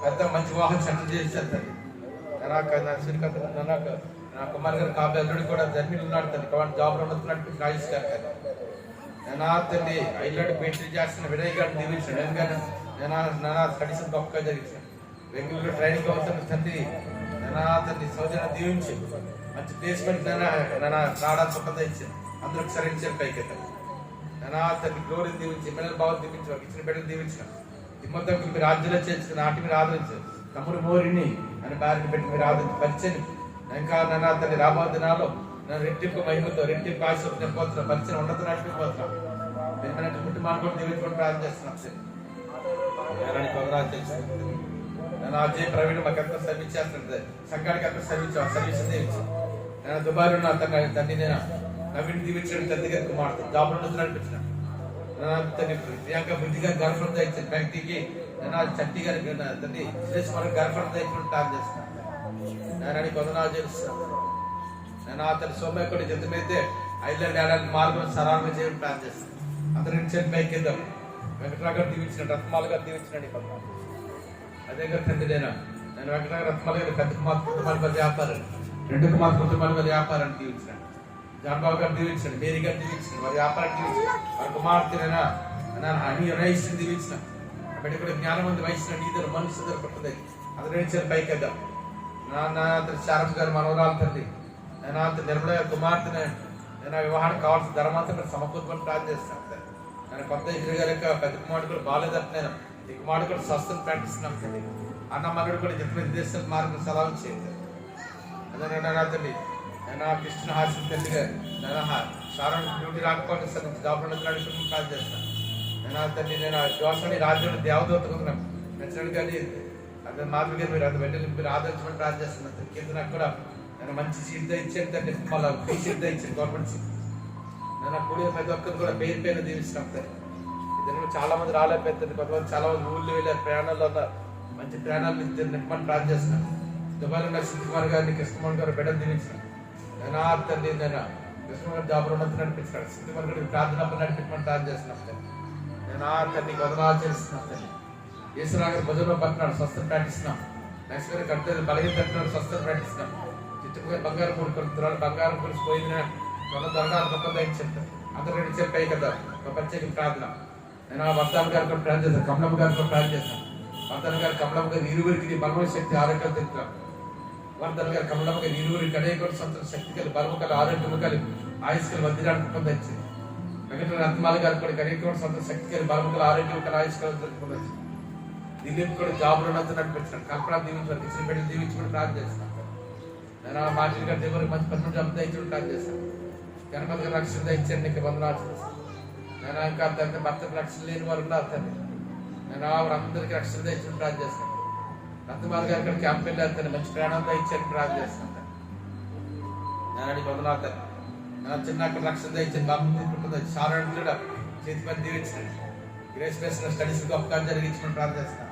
హరిత మంచి వివాహం సెటిల్ చేశారు. నా కుమార్ గారు కాబోయే అల్లుడు కూడా జర్మీలు ఉన్నాడు తండ్రి. కాబట్టి జాబ్ లో ఉన్నట్టు రాజేష్ గారు నేను తండ్రి ఐలాండ్ పిహెచ్డీ చేస్తున్న వినయ్ గారిని దీవించాడు. ఎందుకంటే నేను స్టడీస్ గొప్పగా జరిగించాను. బెంగళూరులో ట్రైనింగ్ అవుతున్న తండ్రి తండ్రి సౌజన్యం దీవించి మంచి ప్లేస్మెంట్ రావడానికి ఉపద ఇచ్చింది. అందరూ ఒకసారి ఇచ్చారు పైకి తండ్రి గ్లోరీ దీవించి ఎమ్మెల్యే బాబు దీవించి వాళ్ళకి ఇచ్చిన బిడ్డలు దీవించిన తిమ్మతో మీరు రాజ్యంలో చేర్చుకుని నాటి మీరు ఆదరించారు. తమ్ముడు మోరిని అని భార్యని పెట్టి మీరు ఆదరించి పరిచయం ఇంకా తండ్రి రాబో దినాల్లో రెట్టింపు మహిమతో రెట్టింపు ఆశతో నింపోతున్నాం. పరిచయం ఉన్నత నడిపిపోతున్నాం. పెరిగినట్టు కుటుంబాన్ని కూడా దీవించుకొని ప్రార్థన చేస్తున్నాం. నేను అజయ్ ప్రవీణ్ మాకు ఎంత సర్వీస్ చేస్తుంది. సంఘానికి ఎంత సర్వీస్ దీవించి నేను దుబాయ్ ఉన్న తండ్రి నేను నవీన్ దీవించడం తండ్రి గారికి మాట్లాడుతాను. జాబ్ నుంచి నడిపించిన ప్రియాంక బుద్ధిగా గర్భంతో ఇచ్చాను. వ్యక్తికి నేను చట్టి గారికి తండ్రి సురేష్ మనకి గర్భంతో ఇచ్చిన టార్గెట్ చేస్తున్నాను. నేను కొందనాలు చేస్తున్నాను. నేను అతని సోమయ్య కూడా జతమైతే ఐర్లాండ్ ఏడాది మార్గం సరాలుగా చేయడం ప్లాన్ చేస్తాను. అందరూ ఇచ్చాను పైకి ఇద్దాం. వెంకటరావు గారు దీవించినట్టు రత్మాలు గారు దీవించినండి. అదే గారు తండ్రి నేను వెంకటరావు రత్మాలు గారు పెద్ద కుమార్ కుటుంబాల మీద వ్యాపారం, రెండు కుమార్ కుటుంబాల మీద వ్యాపారాన్ని దీవించినాడు. జాన్బాబు గారు దీవించండి. మేరీ గారు దీవించండి. వారి వ్యాపారాన్ని దీవించండి. వారి కుమార్తెనైనా అన్ని వయస్సుని దీవించిన బిడ్డ కూడా జ్ఞానవంతి వయసులో నీదరు మనసు దొరుకుతుంది. అందరూ ఇచ్చారు పైకి ఇద్దాం. అతని శారద్ గారు మనవరాలు తండ్రి నిర్మల గారి కుమార్తె వివాహానికి కావాల్సిన ధర్మాంతా సమకూర్చుకొని ప్రార్థన చేస్తాను. నేను కొత్త ఇంద్రి గారి యొక్క పెద్ద కుమారుడు కూడా బాగాలేదంటే నేను ఈ కుమారుడు కూడా స్వస్థత ప్రకటిస్తున్నాను తండ్రి. అన్న మనుడు కూడా చెప్పిన విదేశాల మార్గం సలహా చేయండి. అదే తండ్రి నేను కృష్ణ హాస్యం తండ్రిగా నేను సారాన్ని డ్యూటీ రాకపోతే సార్ జాబ్ నడుపుకుని ప్రార్థన చేస్తాను. నేను తండ్రి నేను జోసని రాజ్యంలో దేవదూతకున్నాను నచ్చినట్టు కానీ అదే మాధవి గారు మీరు అది వెళ్ళి మీరు ఆదరించమని ప్రార్థన చేస్తున్నాను. కింద నాకు కూడా నేను మంచి సీట్ ఇచ్చాను తండ్రి. మళ్ళీ ఫ్రీ సీట్ ఇచ్చాను గవర్నమెంట్ సీట్. నేను కూడి ప్రతి ఒక్కరు కూడా పేరు పేరు దీవిస్తున్నాం తండ్రి. ఇద్దరు చాలా మంది రాలేకపోతుంది. కొంతమంది చాలా మంది ఊళ్ళో వెళ్ళారు, ప్రయాణాల్లో ఉన్నారు. మంచి ప్రయాణాలు నింపమని ప్రార్థన చేస్తున్నాను. దుబాయ్లో ఉన్న సుకుమార్ గారిని కృష్ణమోహన్ గారు బిడ్డలు దీవించినాను. నేను తండ్రి నేను కృష్ణమోహన్ జాబ్ ఉన్నత నడిపించినాడు. సుకుమార్ గారికి ప్రార్థన నడిపించమని ప్రార్థన చేస్తున్నాను తండ్రి. నేను తండ్రి వదనాలు చేస్తున్నాను తండ్రి. ఈశ్వరా గారు భజనలో పట్టినాడు స్వస్థత ప్రకటిస్తున్నాం. నెక్స్ట్ గారికి కట్టే బలహీన తట్టినాడు స్వస్థత ప్రకటిస్తున్నాం. చిట్టుగా బంగారం పూడి కొడుతున్నాడు. బంగారం పూడి పోయింది కొన్న దొరకాలు గొప్ప ఇచ్చారు. అందరూ ఇచ్చే పై కదా ఒక ప్రత్యేక ప్రార్థన. నేను వర్ధన్ గారు కూడా ప్రార్థన చేస్తాను. కమలమ్మ గారు కూడా ప్రార్థన చేస్తాను. వర్ధన్ గారు కమలమ్మ గారు ఇరువురికి బలమైన శక్తి ఆరోగ్యాలు తింటున్నాం. వర్ధన్ గారు కమలమ్మ గారు ఇరువురికి అనేక సంతోష శక్తి కలిగి బలము కలిగి ఆరోగ్యము కలిగి ఆయుష్కలు వదిలానికి పొందొచ్చింది. వెంకట రత్నాలు గారు కూడా అనేక సంతోష శక్తి కలిగి బలము కలిగి ఆరోగ్యం కలిగి ఆయుష్కలు పొందొచ్చింది. దిలీప్ కూడా జాబ్ ఉన్నత నడిపించాడు. కల్పన దీవించాడు. ఇచ్చిన బిడ్డలు దీవించుకుని ప్రార్థన చేస్తున్నాను. నేను మాటలు గారి దేవుడికి మంచి పని జాబ్ దయచుకుని ప్రార్థన చేస్తాను. గణపతి గారు రక్షణ దయచండి. నీకు వందనాలు చేస్తాను. నేను ఇంకా తండ్రి భర్తకు రక్షణ లేని వారు ఉన్నారు తండ్రి. నేను అందరికీ రక్షణ దయచుకుని ప్రార్థన చేస్తాను. రత్నమాల గారి ఇక్కడ క్యాంప్ వెళ్ళారు తండ్రి. మంచి ప్రయాణం దయచండి ప్రార్థన చేస్తాను. నేను అడిగి వందనాలు తండ్రి. నా చిన్న అక్కడ రక్షణ దయచండి. బాబు సారాయణ కూడా చేతి పని దీవించండి. గ్రేస్ బేస్లో స్టడీస్ గొప్పగా జరిగించమని ప్రార్థన చేస్తాను.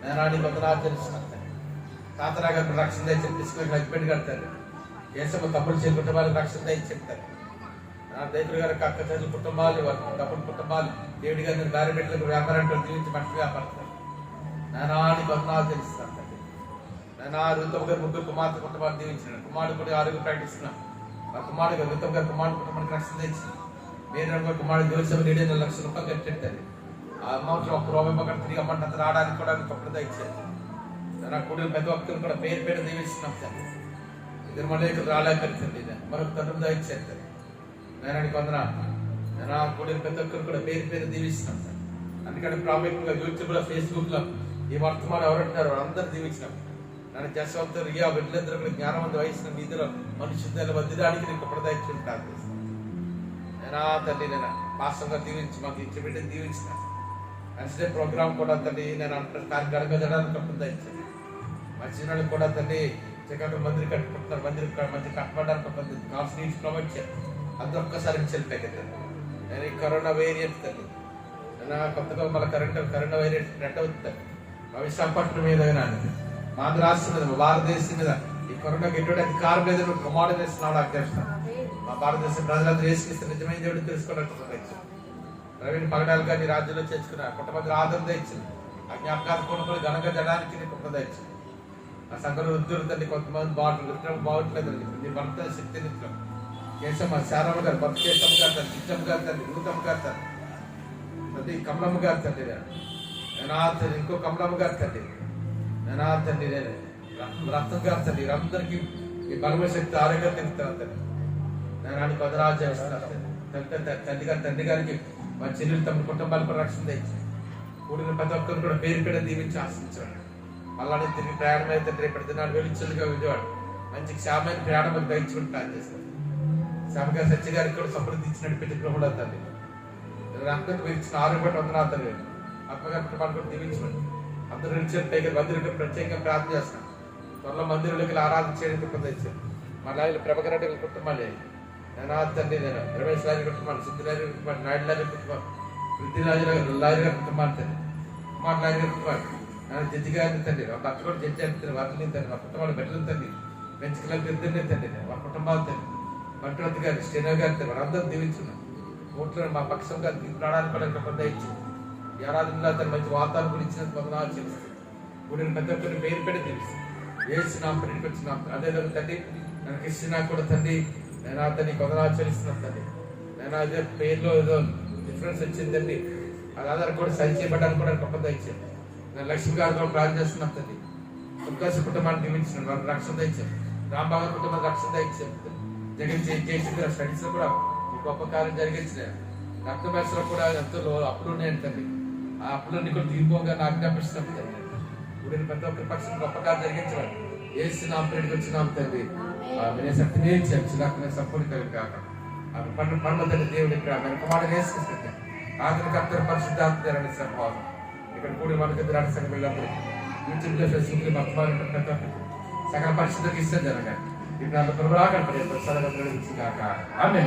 నేను అడిగి వందనాలు తెలుస్తున్నాను. తాతరా గారికి రక్షణ దయచండి. తీసుకొని హస్బెండ్ కడతారు. కేశవ తమ్ముడు చేతి కుటుంబాలకు రక్షణ దయచెప్తారు. దైతులు గారికి అక్క చెల్లి కుటుంబాలు తమ్ముడు కుటుంబాలు దేవుడి గారిని భార్య బిడ్డలకు వ్యాపారంతో జీవించి మట్టి వ్యాపారస్తారు. నేను ఆడి వందనాలు తెలుస్తాను తండ్రి. నేను రుతమ్ గారు ముగ్గురు కుమార్తె కుటుంబాన్ని దీవించినాను. కుమారుడు కూడా ఆరోగ్యం ప్రకటిస్తున్నాను. మా కుమారుడు రుతమ్ గారు కుమారుడు కుటుంబానికి రక్షణ తెచ్చి వేరే కుమారుడు జోసెఫ్ 7 లక్షల రూపాయలు కట్టెట్టారు. ఆ అమౌంట్ ఒక్క రూపాయి పక్కన తిరిగి అమ్మంటే అంత రావడానికి కూడా కప్పుడు ఇచ్చారు. నా కుటుంబం ప్రతి ఒక్కరు కూడా పేరు పేరు దీవిస్తున్నాం సార్. ఇద్దరు మళ్ళీ ఇక్కడ రాలేకపోతుంది. మరొక తండ్రి ఇచ్చారు. నేను కొందరు నేను కూడిన ప్రతి ఒక్కరు కూడా పేరు పేరు దీవిస్తున్నాం సార్. అందుకని ప్రాముఖ్యంగా యూట్యూబ్లో ఫేస్బుక్లో ఈ వర్తమానం ఎవరంటున్నారు అందరూ దీవించినాం. నన్ను జస్వంతు రియా బిడ్డలందరూ కూడా జ్ఞానవంత వయసులో నిధులు మనుషులు వద్దడానికి నీకు ప్రదయించుకుని ప్రార్థిస్తాను. నేను తండ్రి నేను పాస్టర్గా దీవించి మాకు ఇచ్చి బిడ్డని దీవించిన నెక్స్ట్ ప్రోగ్రామ్ కూడా తండ్రి నేను అంటారు గడగజడానికి ప్రదయించాను. మంచి కూడా తండ్రి చక్కగా మందిరి కట్టుకుంటున్నారు. మందిరి కట్టబడడానికి కావాల్సిన నీడ్స్ ప్రొవైడ్ చేయాలి. అందరూ ఒక్కసారి చెల్లిపోయి నేను ఈ కరోనా వేరియంట్ తండ్రి నేను కొత్తగా మళ్ళీ కరోనా వేరియంట్ స్ప్రెడ్ అవుతుంది. మా విశాఖపట్నం మీద మా ఆంధ్ర రాష్ట్రం మీద మా భారతదేశం మీద ఈ కరోనాకి ఎటువంటి అధికారం లేదు. ప్రమాణం చేస్తున్నాడు అధ్యక్షుడు. మా భారతదేశం ప్రజలందరూ వేసుకిస్తే నిజమైన దేవుడు తెలుసుకోవడానికి రవిని పగడాలు కానీ రాజ్యంలో చేర్చుకున్నారు. కొంతమంది ఆదరణ ఇచ్చింది. ఆ జ్ఞాపకాలు కొనుక్కొని ఘనంగా జనానికి నీకు ఉపద ఇచ్చింది. ఆ సంఘంలో వృద్ధులు తండ్రి కొంతమంది బాగట్లేదు. నీ భర్త శక్తి నిత్యం కేశమ్మ శారమ్మ గారు భర్త కేశమ్మ గారు తండ్రి చిచ్చమ్మ గారు తండ్రి నూతమ్మ గారు తండ్రి కమలమ్మ గారు తండ్రి నేను ఇంకో కమలమ్మ గారు తండ్రి నేను తండ్రి నేను రక్తం కాస్తండి వీరందరికీ ఈ బలమైన శక్తి ఆరోగ్యం తెలుపుతాను తండ్రి. నేను పదరాజు చేస్తున్నాను తండ్రి గారికి మా చెల్లెలు తమ కుటుంబాలకు రక్షణ తెచ్చి కూడిన ప్రతి ఒక్కరు కూడా పేరు పేరు దీవించి ఆశించాడు. అలానే తిరిగి ప్రయాణం అయితే రేపటి దినాలు వెలుచులుగా విజయవాడ మంచి క్షేమైన ప్రయాణం దయచుకుని ప్లాన్ చేస్తాను. శ్యామగారు సత్య గారికి కూడా సమృద్ధి ఇచ్చినట్టు పెట్టి ప్రభుడు తండ్రి రక్తం ఇచ్చిన ఆరోగ్యం వందనాలు తండ్రి. అప్పగారి కుటుంబాన్ని కూడా దీవించండి. అందరూ నిలిచిన పైగా మందిరంలో ప్రత్యేకంగా ప్రార్థన చేస్తాను. త్వరలో మందిరంలోకి ఆరాధన చేయడానికి కూడా తెచ్చాను. మళ్ళీ ప్రభాకర్ రెడ్డి కుటుంబాలే నేను తండ్రి నేను రమేష్ లారీ కుటుంబాలు, సిద్ధిలారీ కుటుంబాలు, నాయుడు లారీ కుటుంబాలు, వృద్ధి లారీ గారి కుటుంబాలు తండ్రి, కుమార్ లారీ గారి కుటుంబాలు, నేను జడ్జి గారిని తండ్రి ఒక అత్త కూడా జడ్జి అని వారిని తండ్రి మా కుటుంబాలు బిడ్డలు తండ్రి పెంచుకలకు ఇద్దరిని తండ్రి మా కుటుంబాలు తండ్రి భట్టవతి గారి శ్రీనవ్ గారి తండ్రి వారందరూ దీవించున్నాం. ఓట్లు మా పక్షంగా ప్రాణాలు కూడా కొంత ఇచ్చి ఈ ఆరాధనలో తన మంచి వాతావరణం కూడా ఇచ్చినందుకు వందనాలు చెల్లిస్తాను. ఇప్పుడు ప్రతి ఒక్కరిని పేరు పెట్టి తెలుసు వేసినాం పెళ్లికి వచ్చినాం. అదేవిధంగా తండ్రి నేను క్రిస్టినా కూడా తండ్రి నేను అతన్ని కొందనాలు చెల్లిస్తున్నాను తండ్రి. నేను అదే పేరులో ఏదో డిఫరెన్స్ వచ్చిందండి. అది ఆధారం కూడా సరి చేయబడ్డానికి కూడా గొప్ప ఇచ్చాను. నేను లక్ష్మి గారు కూడా ప్రార్థన చేస్తున్నాను తండ్రి. ఉద్గాస కుటుంబాన్ని దీవించినాను, వాళ్ళకి రక్షణ ఇచ్చాను. రాంబాబు కుటుంబానికి రక్షణ ఇచ్చాను. జగన్ చేసిన స్టడీస్ లో కూడా ఈ గొప్ప కార్యం జరిగించిన రక్త బ్యాచ్లో కూడా ఎంతో అప్పులు ఉన్నాయండి తండ్రి. ఆ అప్పులన్నీ కూడా తీరిపోగా నాకు జ్ఞాపిస్తున్నాం తండ్రి. ఇప్పుడు ప్రతి ఒక్కరి పక్షం గొప్ప కార్యం జరిగించాలి. ఏసు నామ పేరుకి వచ్చినాం తండ్రి. శక్తిని చిరాకు సంపూర్ణ కలిగి కాక పండ్ల తండ్రి దేవుడి కుమారుడు వేసుకుంటుంది ఆఖరి కర్తర పరిశుద్ధాత్మ సంభావం ఇక్కడ కూడి మనకి విరాట సంఘ పిల్లలందరికీ యూట్యూబ్లో ఫేస్బుక్ వర్తమానం సకల పరిశుద్ధకి ఇస్తుంది జరగాలి. ఇప్పుడు అంత ప్రభులాగా కాక ఆమె